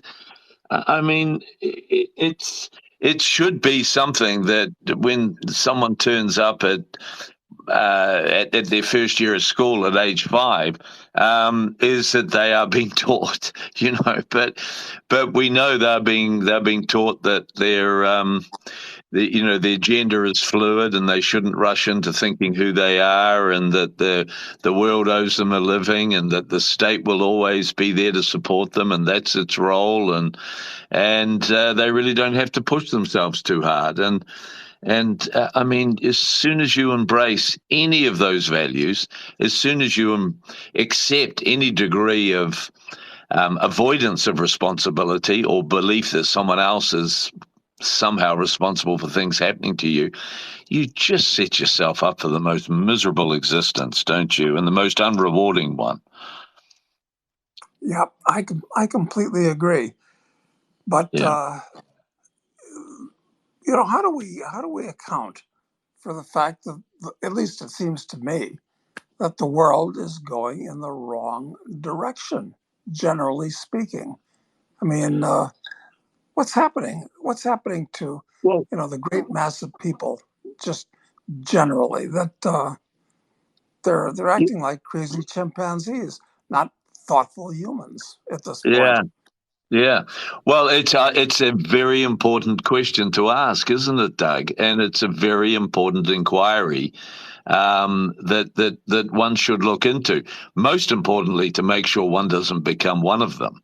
I mean, it should be something that when someone turns up at their first year of school at age 5, is that they are being taught, but we know they're being taught that their gender is fluid and they shouldn't rush into thinking who they are, and that the world owes them a living, and that the state will always be there to support them, and that's its role, and they really don't have to push themselves too hard. And I mean, as soon as you embrace any of those values, as soon as you accept any degree of avoidance of responsibility or belief that someone else is somehow responsible for things happening to you, you just set yourself up for the most miserable existence, don't you? And the most unrewarding one. Yeah, I completely agree. But how do we account for the fact that, at least it seems to me, that the world is going in the wrong direction, generally speaking? I mean, what's happening? What's happening to the great mass of people, just generally, that they're acting like crazy chimpanzees, not thoughtful humans at this point? Yeah. Well, it's a very important question to ask, isn't it, Doug? And it's a very important inquiry that one should look into. Most importantly, to make sure one doesn't become one of them.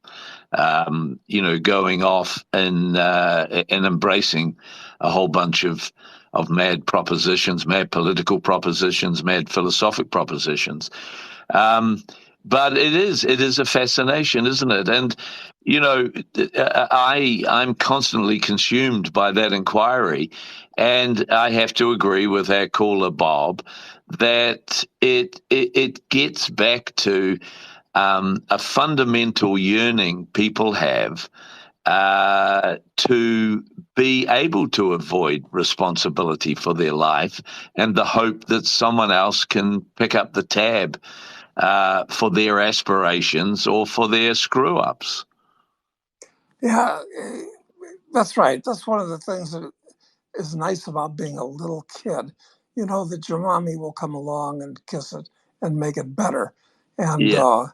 Going off and embracing a whole bunch of mad propositions, mad political propositions, mad philosophic propositions. But it is a fascination, isn't it? And I'm constantly consumed by that inquiry, and I have to agree with our caller Bob that it gets back to a fundamental yearning people have to be able to avoid responsibility for their life and the hope that someone else can pick up the tab for their aspirations or for their screw-ups. Yeah, that's right. That's one of the things that is nice about being a little kid. You know that your mommy will come along and kiss it and make it better. And Yeah,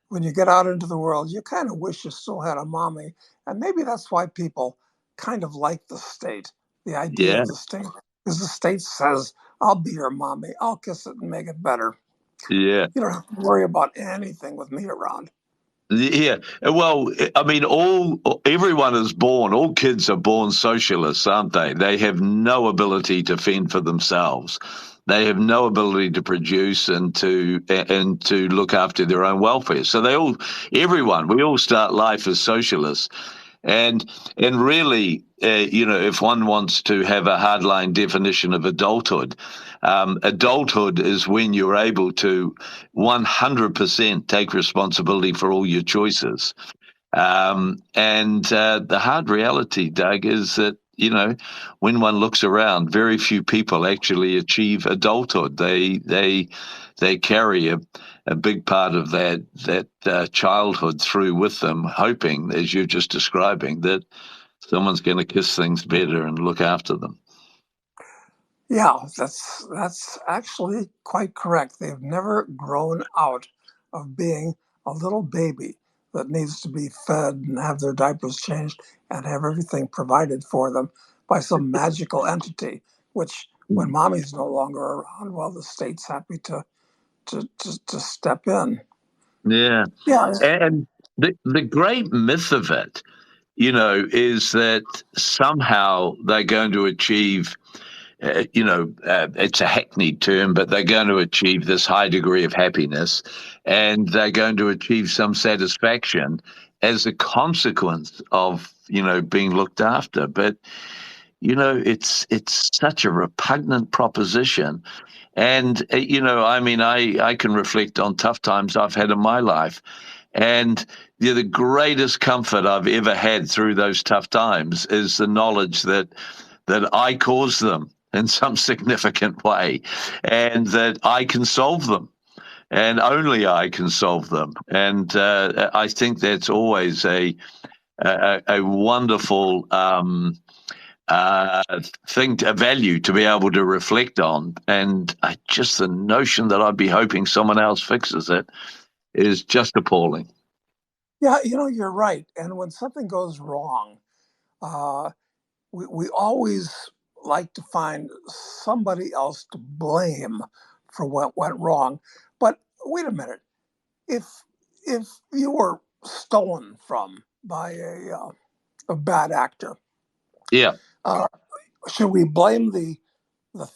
when you get out into the world, you kind of wish you still had a mommy. And maybe that's why people kind of like the state, the idea yeah, of the state, because the state says, I'll be your mommy, I'll kiss it and make it better. yeah. You don't have to worry about anything with me around. Yeah, well, I mean, everyone is born. All kids are born socialists, aren't they? They have no ability to fend for themselves. They have no ability to produce and to look after their own welfare. So we all start life as socialists. And really, if one wants to have a hardline definition of adulthood, adulthood is when you're able to 100% take responsibility for all your choices. And the hard reality, Doug, is that when one looks around, very few people actually achieve adulthood. They carry a big part of that childhood through with them, hoping, as you're just describing, that someone's going to kiss things better and look after them. Yeah, that's actually quite correct. They've never grown out of being a little baby that needs to be fed and have their diapers changed and have everything provided for them by some magical entity, which when mommy's no longer around, well, the state's happy to step in. Yeah. Yeah, And the great myth of it, is that somehow they're going to achieve, it's a hackneyed term, but they're going to achieve this high degree of happiness and they're going to achieve some satisfaction as a consequence of, being looked after. But, it's such a repugnant proposition. And, I mean, I can reflect on tough times I've had in my life. And the greatest comfort I've ever had through those tough times is the knowledge that I caused them in some significant way, and that I can solve them, and only I can solve them. And I think that's always a wonderful a value to be able to reflect on. And just the notion that I'd be hoping someone else fixes it is just appalling. yeah, you're right. And when something goes wrong, uh, we always like to find somebody else to blame for what went wrong. But wait a minute, if if you were stolen from by a bad actor, Yeah, uh, should we blame the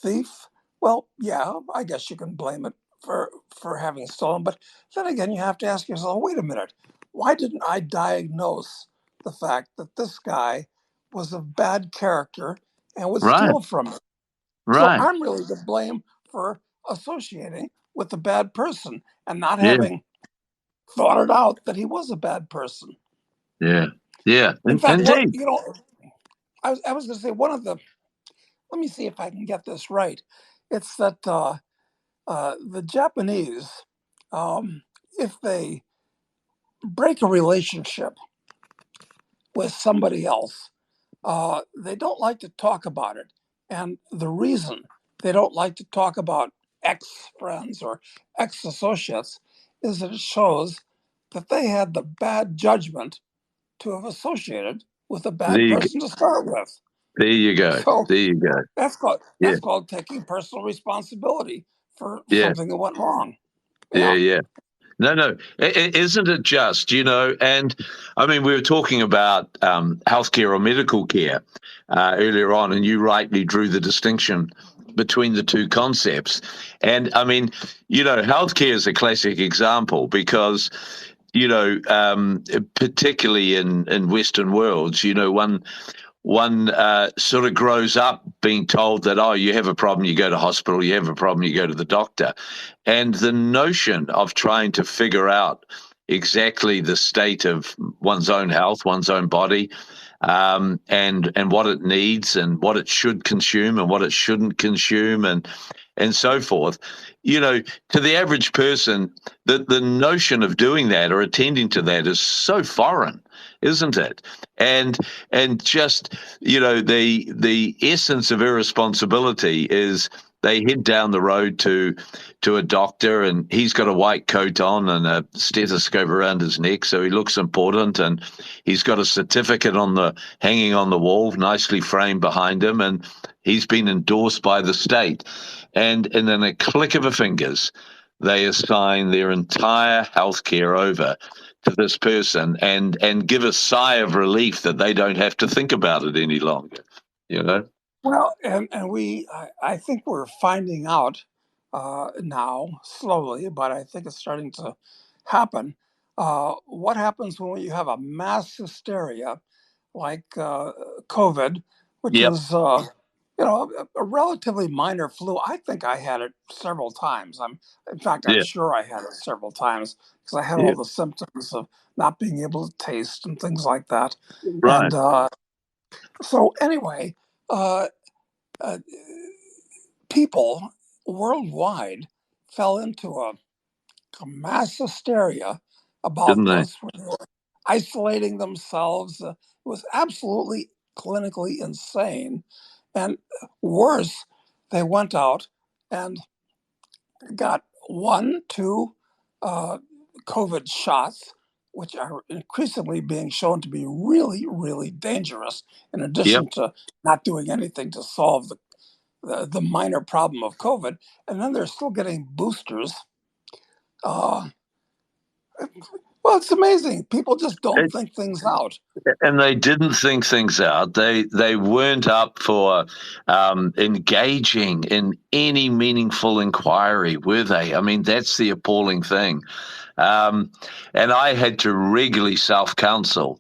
thief? Well, yeah, I guess you can blame it for having stolen. But then again, you have to ask yourself, wait a minute, why didn't I diagnose the fact that this guy was a bad character and would right, steal from me? So right. I'm really to blame for associating with the bad person and not Yeah, having thought it out that he was a bad person. yeah, yeah. In fact, Indeed. I was going to say one of the. Let me see if I can get this right. It's that the Japanese, if they break a relationship with somebody else, they don't like to talk about it. And the reason they don't like to talk about ex friends or ex associates is that it shows that they had the bad judgment to have associated with a There bad you go. person to start with. There you go. So There you go. Yeah. that's called taking personal responsibility for Yeah. something that went wrong. Yeah. Yeah. Yeah. No. Isn't it just, and I mean, we were talking about healthcare or medical care earlier on, and you rightly drew the distinction between the two concepts. And I mean, healthcare is a classic example because, particularly in Western worlds, one sort of grows up being told that, oh, you have a problem, you go to hospital, you have a problem, you go to the doctor. And the notion of trying to figure out exactly the state of one's own health, one's own body, and what it needs and what it should consume and what it shouldn't consume and so forth. To the average person, the notion of doing that or attending to that is so foreign, isn't it? And just the essence of irresponsibility is they head down the road to a doctor, and he's got a white coat on and a stethoscope around his neck, so he looks important, and he's got a certificate hanging on the wall, nicely framed behind him, and he's been endorsed by the state. And in a click of a fingers, they assign their entire healthcare over to this person and give a sigh of relief that they don't have to think about it any longer. Well, and I think we're finding out now slowly, but I think it's starting to happen. What happens when you have a mass hysteria like COVID, which Yep. is a relatively minor flu. I think I had it several times. In fact, I'm Yeah. sure I had it several times because I had Yeah. all the symptoms of not being able to taste and things like that. Right. And so anyway, uh, uh, people worldwide fell into a mass hysteria about Didn't they? this, where they were isolating themselves. It was absolutely clinically insane. And worse, they went out and got 1, 2 COVID shots, which are increasingly being shown to be really, really dangerous, in Yep. addition to not doing anything to solve the minor problem of COVID. And then they're still getting boosters. Uh, well, it's amazing. People just don't think things out. And they didn't think things out. They weren't up for engaging in any meaningful inquiry, were they? I mean, that's the appalling thing. And I had to regularly self-counsel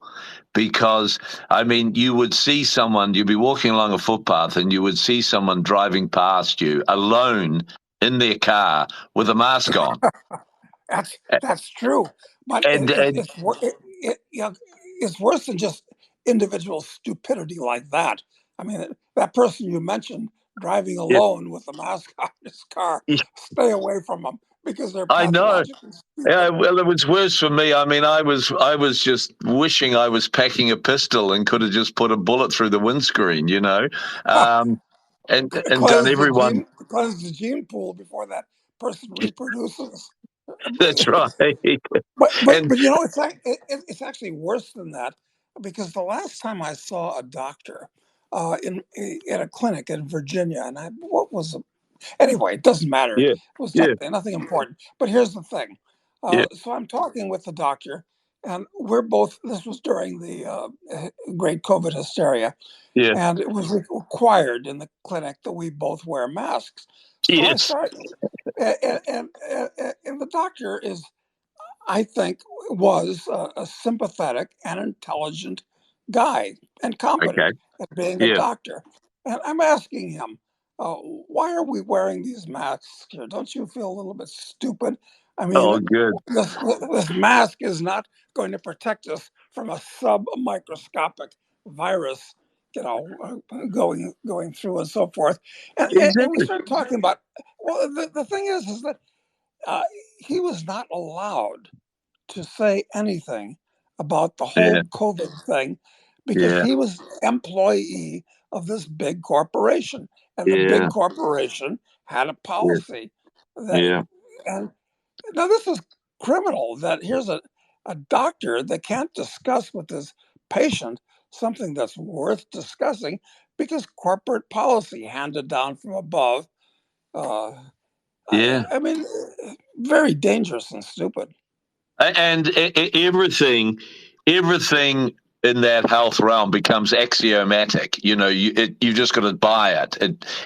because, I mean, you would see someone, you'd be walking along a footpath and you would see someone driving past you alone in their car with a mask on. That's true, but And, and it's worse than just individual stupidity like that. I mean, that person you mentioned driving yeah, alone with a mask on his car, stay away from them because they're I know. pathologically Yeah, stupid. well, it was worse for me. I mean, I was just wishing I was packing a pistol and could have just put a bullet through the windscreen, and done everyone. Cleanse the gene pool before that person reproduces. That's right. But And it's actually worse than that, because the last time I saw a doctor in a clinic in Virginia, and anyway, it doesn't matter. yeah, It was yeah, nothing important. But here's the thing. yeah, So I'm talking with the doctor, and this was during the great COVID hysteria, yeah, and it was required in the clinic that we both wear masks. So I yes, started, and the doctor I think, was a sympathetic and intelligent guy and competent okay, at being a yeah. doctor. And I'm asking him, why are we wearing these masks here? Don't you feel a little bit stupid? I Oh, mean, good. this mask is not going to protect us from a submicroscopic virus, going through and so forth. And we Exactly. start talking about, well, the thing is that uh, he was not allowed to say anything about the Yeah, whole COVID thing because yeah, he was employee of this big corporation, and the big yeah, corporation had a yeah, policy that, yeah. and now this is criminal, that here's a doctor that can't discuss with his patient something that's worth discussing because corporate policy handed down from above. Uh, Yeah. I mean, very dangerous and stupid. And everything in that health realm becomes axiomatic. You just got to buy it.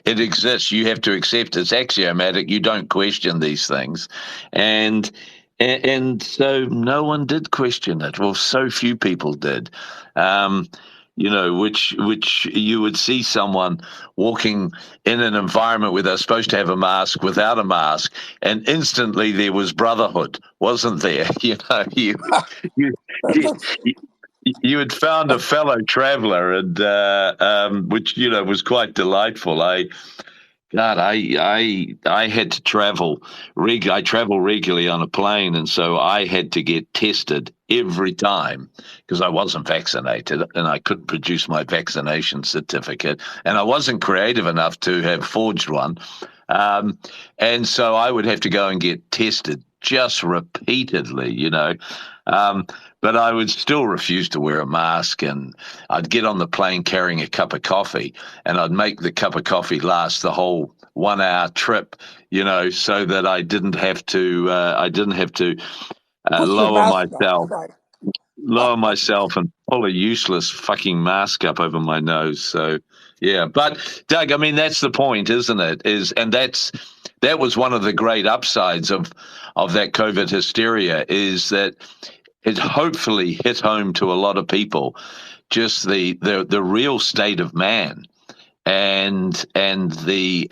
It exists. You have to accept it's axiomatic. You don't question these things, and so no one did question it. Well, so few people did. Which you would see someone walking in an environment where they're supposed to have a mask without a mask, and instantly there was brotherhood, wasn't there? You you, you had found a fellow traveler, and which was quite delightful. I had to travel. I travel regularly on a plane, and so I had to get tested every time because I wasn't vaccinated and I couldn't produce my vaccination certificate, and I wasn't creative enough to have forged one. And so I would have to go and get tested just repeatedly. Um, but I would still refuse to wear a mask, and I'd get on the plane carrying a cup of coffee, and I'd make the cup of coffee last the whole 1 hour trip, so that I didn't have to. Put your Lower mask on, myself, right? and pull a useless fucking mask up over my nose. So yeah, but Doug, I mean that's the point, isn't it? That was one of the great upsides of that COVID hysteria, is that it hopefully hit home to a lot of people just the real state of man, and the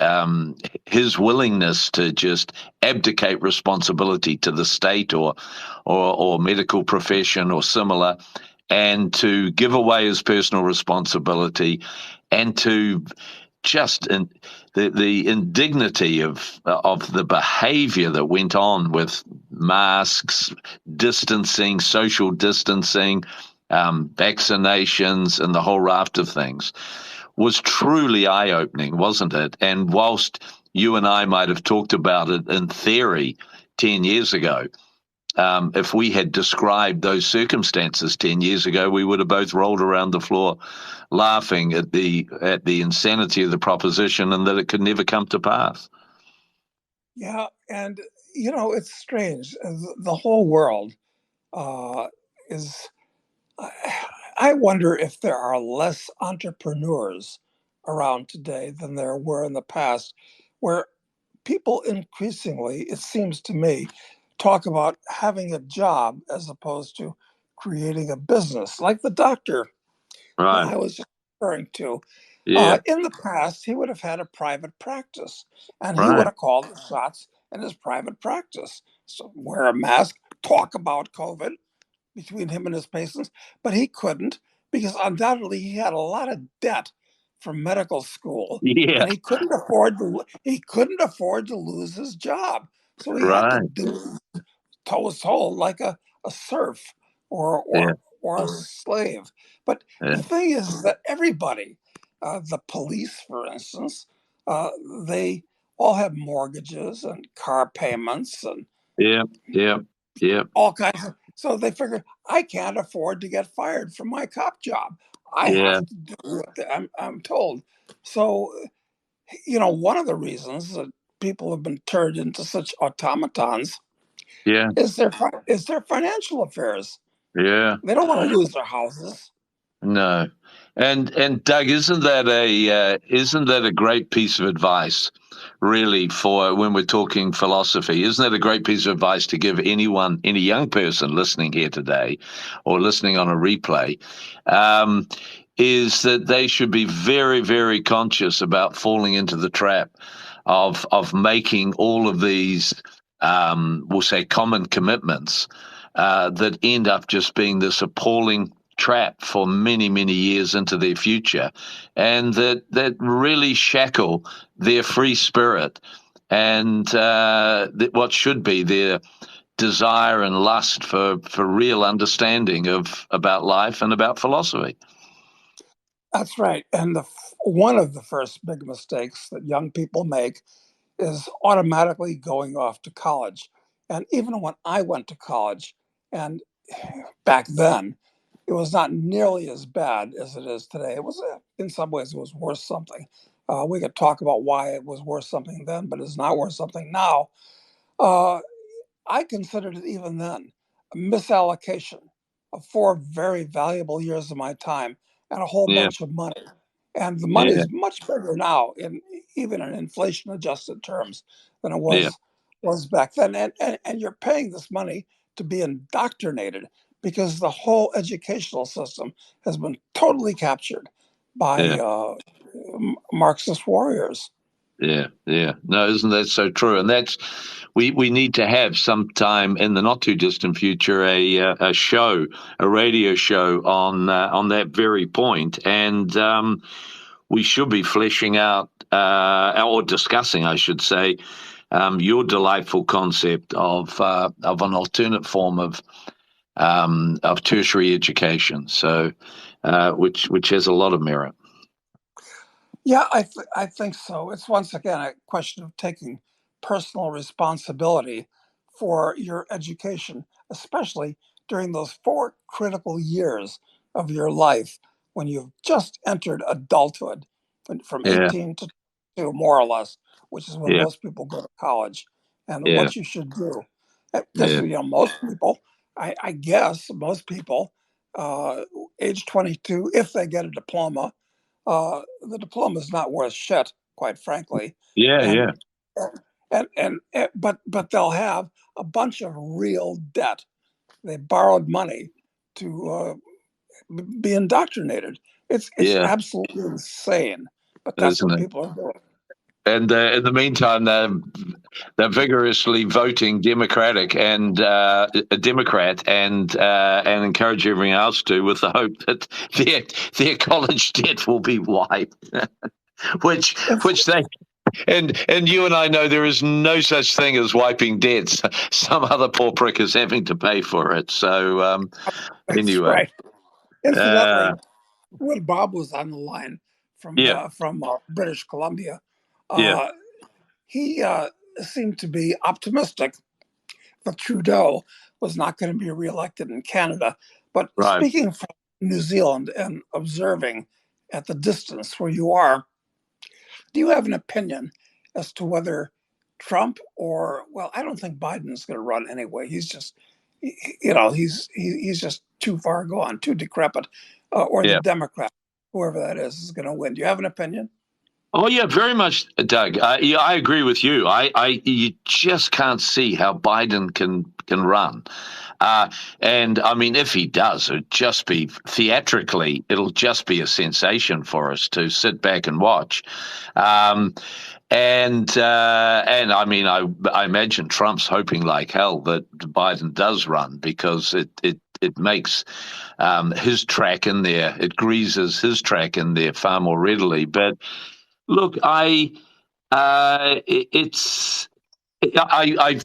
his willingness to just abdicate responsibility to the state or medical profession or similar, and to give away his personal responsibility, and to just the indignity of the behavior that went on with masks, distancing, social distancing, vaccinations, and the whole raft of things was truly eye-opening, wasn't it? And whilst you and I might have talked about it in theory 10 years ago, if we had described those circumstances 10 years ago, we would have both rolled around the floor laughing at the insanity of the proposition and that it could never come to pass. Yeah, and it's strange. The whole world is. I wonder if there are less entrepreneurs around today than there were in the past, where people increasingly, it seems to me, talk about having a job as opposed to creating a business, like the doctor that Right. I was just referring to. Yeah. In the past, he would have had a private practice, and he would Right. have called the shots in his private practice. So wear a mask, talk about COVID between him and his patients, but he couldn't because undoubtedly he had a lot of debt from medical school, Yeah. and he couldn't afford to lose his job. So he had to Right. do toe to toe like a serf or Yeah. or or a slave. But Yeah. the thing is that everybody, the police, for instance, uh, they all have mortgages and car payments and Yeah. Yeah. Yeah. all kinds of. So they figure I can't afford to get fired from my cop job. I Yeah. have to do what I'm told. So one of the reasons that people have been turned into such automatons Yeah. is their financial affairs. Yeah. They don't want to lose their houses. No. And Doug, isn't that a great piece of advice, really, for when we're talking philosophy? Isn't that a great piece of advice to give any young person listening here today, or listening on a replay? Is that they should be very, very conscious about falling into the trap of making all of these, we'll say, common commitments that end up just being this appalling trap for many, many years into their future, and that really shackle their free spirit and what should be their desire and lust for real understanding about life and about philosophy. That's right. And one of the first big mistakes that young people make is automatically going off to college. And even when I went to college, and back then, it was not nearly as bad as it is today. It was, in some ways, it was worth something. We could talk about why it was worth something then, but it's not worth something now. Uh, I considered it even then a misallocation of 4 very valuable years of my time and a whole Yeah, bunch of money. And the money yeah, is much bigger now, even in inflation-adjusted terms, than it yeah, was back then. And you're paying this money to be indoctrinated because the whole educational system has been totally captured by yeah. Marxist warriors. Yeah, yeah. No, isn't that so true? And that's we need to have sometime in the not too distant future a show, a radio show on that very point, and we should be fleshing out or discussing, I should say, your delightful concept of an alternate form of tertiary education. So, which has a lot of merit. Yeah, I think so. It's once again a question of taking personal responsibility for your education, especially during those 4 critical years of your life when you've just entered adulthood, from Yeah, 18 to 22, more or less, which is when yeah, most people go to college, and yeah, what you should do. Because yeah, most people, I guess, most people, age 22, if they get a diploma, the diploma is not worth shit, quite frankly, yeah, and yeah. but they'll have a bunch of real debt. They borrowed money to be indoctrinated. It's Yeah, absolutely insane, but that's isn't what it? people are doing. And in the meantime, they're vigorously voting Democratic and a Democrat and encourage everyone else to, with the hope that their college debt will be wiped, which It's, which they and you and I know there is no such thing as wiping debts. Some other poor prick is having to pay for it. So that's anyway, right. uh, Incidentally, when Bob was on the line yeah, from British Columbia, yeah, uh, he seemed to be optimistic that Trudeau was not going to be reelected in Canada. But right, speaking from New Zealand and observing at the distance where you are, do you have an opinion as to whether Trump well, I don't think Biden's going to run anyway. He's just, he's just too far gone, too decrepit, or the yeah. Democrat, whoever that is going to win. Do you have an opinion? Oh yeah, very much, Doug. Yeah, I agree with you. You just can't see how Biden can run, and I mean, if he does, it'd just be theatrically, it'll just be a sensation for us to sit back and watch. Um, and I mean, I imagine Trump's hoping like hell that Biden does run because it makes his track in there, it greases his track in there far more readily, but. Look, it's I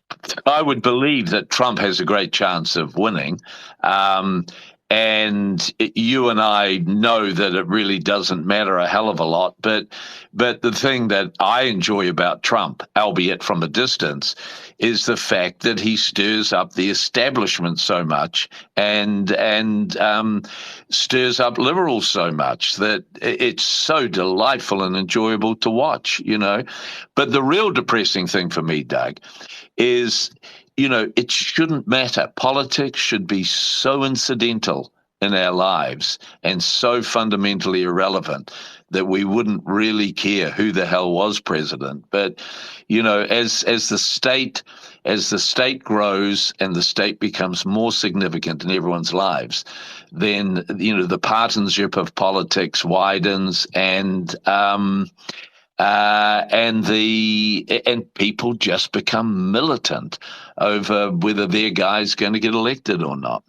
would believe that Trump has a great chance of winning, um, and you and I know that it really doesn't matter a hell of a lot. But the thing that I enjoy about Trump, albeit from a distance, is the fact that he stirs up the establishment so much and stirs up liberals so much that it's so delightful and enjoyable to watch. But the real depressing thing for me, Doug, is, it shouldn't matter. Politics should be so incidental in our lives and so fundamentally irrelevant that we wouldn't really care who the hell was president. But, as the state grows and the state becomes more significant in everyone's lives, then, the partisanship of politics widens and people just become militant over whether their guy's going to get elected or not.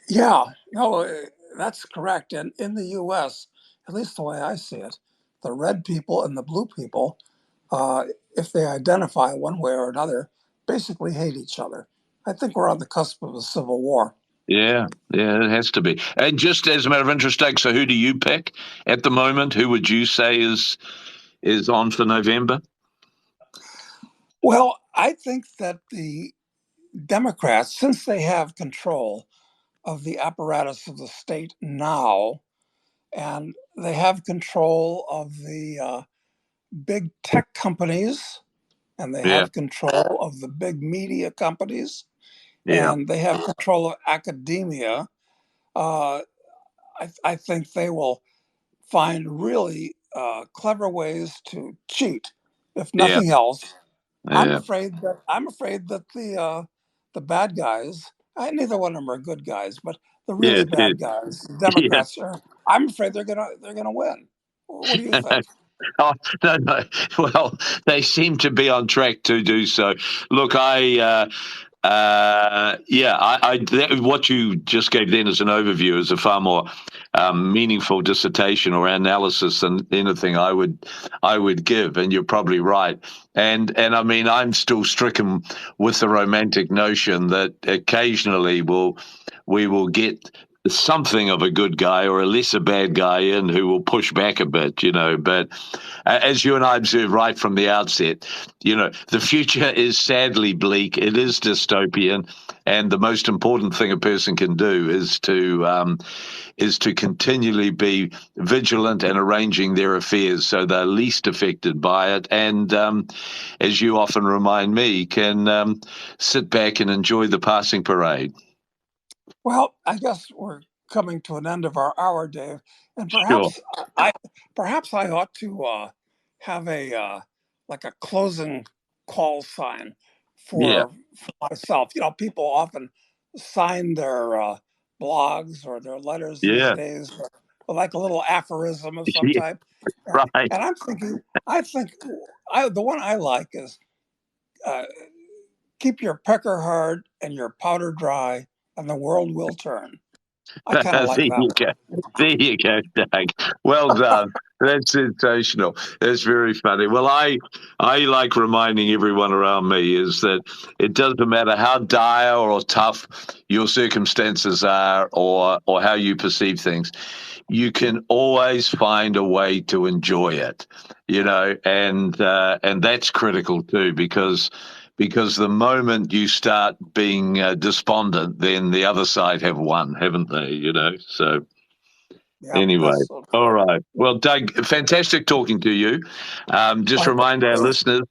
Yeah, no, that's correct. And in the U.S., at least the way I see it, the red people and the blue people, uh, if they identify one way or another, basically hate each other. I think we're on the cusp of a civil war. Yeah, yeah, it has to be. And just as a matter of interest, Doug, so who do you pick at the moment? Who would you say is on for November? Well, I think that the Democrats, since they have control of the apparatus of the state now, and they have control of the big tech companies, and they Yeah. have control of the big media companies, Yeah. and they have control of academia. Uh, I think they will find really clever ways to cheat, if Yeah. nothing else. Yeah. I'm afraid that the bad guys, neither one of them are good guys, but the Yeah. really bad guys, the Yeah. Democrats, are. I'm afraid they're gonna win. What do you think? Oh, no, no. Well, they seem to be on track to do so. Look, what you just gave then as an overview is a far more meaningful dissertation or analysis than anything I would give, and you're probably right. And I mean, I'm still stricken with the romantic notion that occasionally we will get something of a good guy or a lesser bad guy in who will push back a bit, But as you and I observed right from the outset, the future is sadly bleak. It is dystopian, and the most important thing a person can do is to continually be vigilant and arranging their affairs so they're least affected by it. And as you often remind me, can sit back and enjoy the passing parade. Well, I guess we're coming to an end of our hour, Dave, and Sure. perhaps I ought to have a like a closing call sign Yeah. for myself. People often sign their blogs or their letters these Yeah. days with like a little aphorism of some Yeah. type. Right. And I think the one I like is uh, keep your pecker hard and your powder dry, and the world will turn. I kind of There like that you one. go. There you go, Doug. Well done. That's sensational. That's very funny. Well, I like reminding everyone around me is that it doesn't matter how dire or tough your circumstances are or how you perceive things, you can always find a way to enjoy it, and that's critical too, because the moment you start being despondent, then the other side have won, haven't they? So Yeah, anyway, that's so all true. right. Well, Doug, fantastic talking to you. Just remind our Likewise. listeners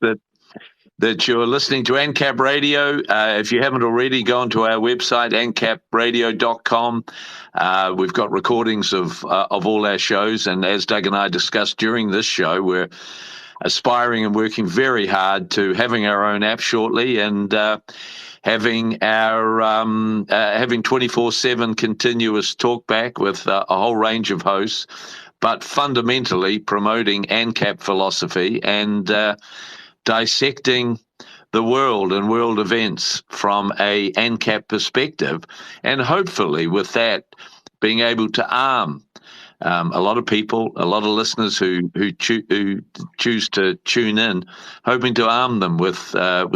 that you're listening to AnCap Radio. If you haven't already, go onto our website, ancapradio.com. We've got recordings of all our shows, and as Doug and I discussed during this show, we're aspiring and working very hard to having our own app shortly, and having 24/7 continuous talkback with a whole range of hosts, but fundamentally promoting AnCap philosophy and dissecting the world and world events from a AnCap perspective, and hopefully with that being able to arm a lot of people, a lot of listeners who choose to tune in, hoping to arm them with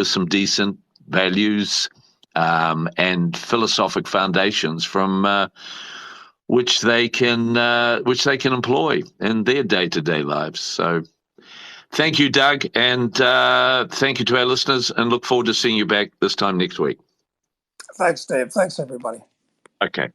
some decent values and philosophic foundations from which they can employ in their day-to-day lives. So, thank you, Doug, and thank you to our listeners, and look forward to seeing you back this time next week. Thanks, Dave. Thanks, everybody. Okay.